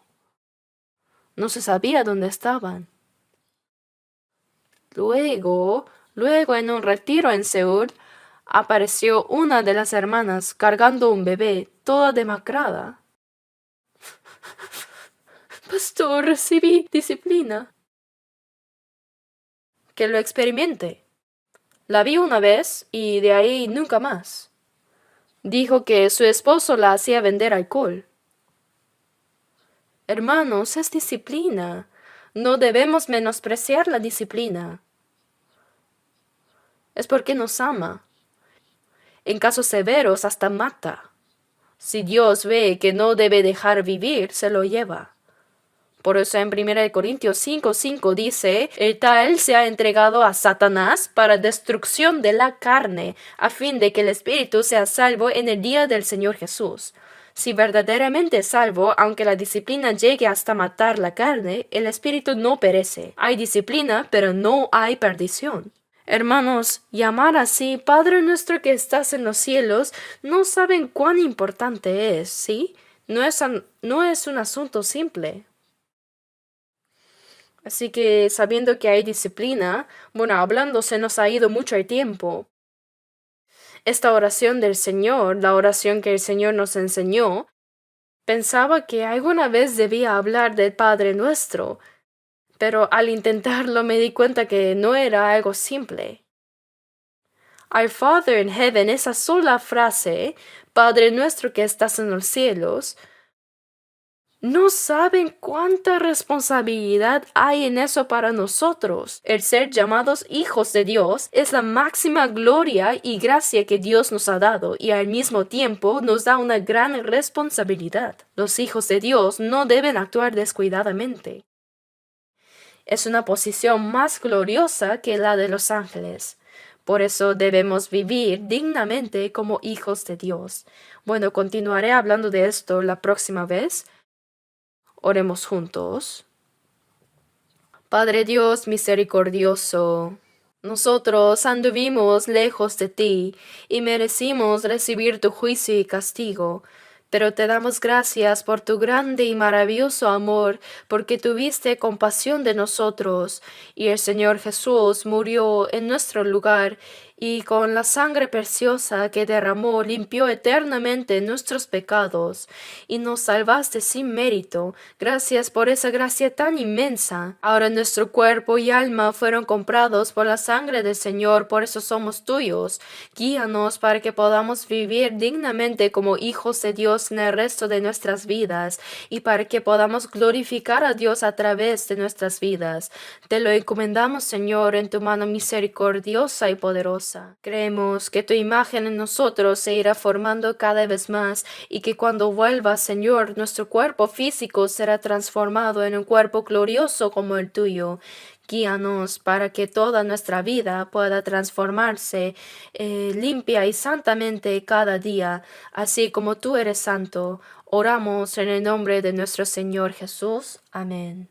No se sabía dónde estaban. Luego en un retiro en Seúl, apareció una de las hermanas cargando un bebé, toda demacrada. Pastor, recibí disciplina. Que lo experimente. La vi una vez y de ahí nunca más. Dijo que su esposo la hacía vender alcohol. Hermanos, es disciplina. No debemos menospreciar la disciplina. Es porque nos ama. En casos severos hasta mata. Si Dios ve que no debe dejar vivir, se lo lleva. Por eso en 1 Corintios 5:5 dice, el tal se ha entregado a Satanás para destrucción de la carne, a fin de que el espíritu sea salvo en el día del Señor Jesús. Si verdaderamente es salvo, aunque la disciplina llegue hasta matar la carne, el espíritu no perece. Hay disciplina, pero no hay perdición. Hermanos, llamar así Padre nuestro que estás en los cielos, no saben cuán importante es, ¿sí? No es un asunto simple. Así que sabiendo que hay disciplina, bueno, hablando se nos ha ido mucho el tiempo. Esta oración del Señor, la oración que el Señor nos enseñó, pensaba que alguna vez debía hablar del Padre Nuestro, pero al intentarlo me di cuenta que no era algo simple. Our Father in Heaven, esa sola frase, Padre Nuestro que estás en los cielos, no saben cuánta responsabilidad hay en eso para nosotros. El ser llamados hijos de Dios es la máxima gloria y gracia que Dios nos ha dado y al mismo tiempo nos da una gran responsabilidad. Los hijos de Dios no deben actuar descuidadamente. Es una posición más gloriosa que la de los ángeles. Por eso debemos vivir dignamente como hijos de Dios. Bueno, continuaré hablando de esto la próxima vez. Oremos juntos. Padre Dios misericordioso, nosotros anduvimos lejos de ti y merecimos recibir tu juicio y castigo, pero te damos gracias por tu grande y maravilloso amor, porque tuviste compasión de nosotros, y el Señor Jesús murió en nuestro lugar, y con la sangre preciosa que derramó limpió eternamente nuestros pecados, y nos salvaste sin mérito. Gracias por esa gracia tan inmensa. Ahora nuestro cuerpo y alma fueron comprados por la sangre del Señor, por eso somos tuyos. Guíanos para que podamos vivir dignamente como hijos de Dios en el resto de nuestras vidas, y para que podamos glorificar a Dios a través de nuestras vidas. Te lo encomendamos, Señor, en tu mano misericordiosa y poderosa. Creemos que tu imagen en nosotros se irá formando cada vez más y que cuando vuelvas, Señor, nuestro cuerpo físico será transformado en un cuerpo glorioso como el tuyo. Guíanos para que toda nuestra vida pueda transformarse limpia y santamente cada día, así como tú eres santo. Oramos en el nombre de nuestro Señor Jesús. Amén.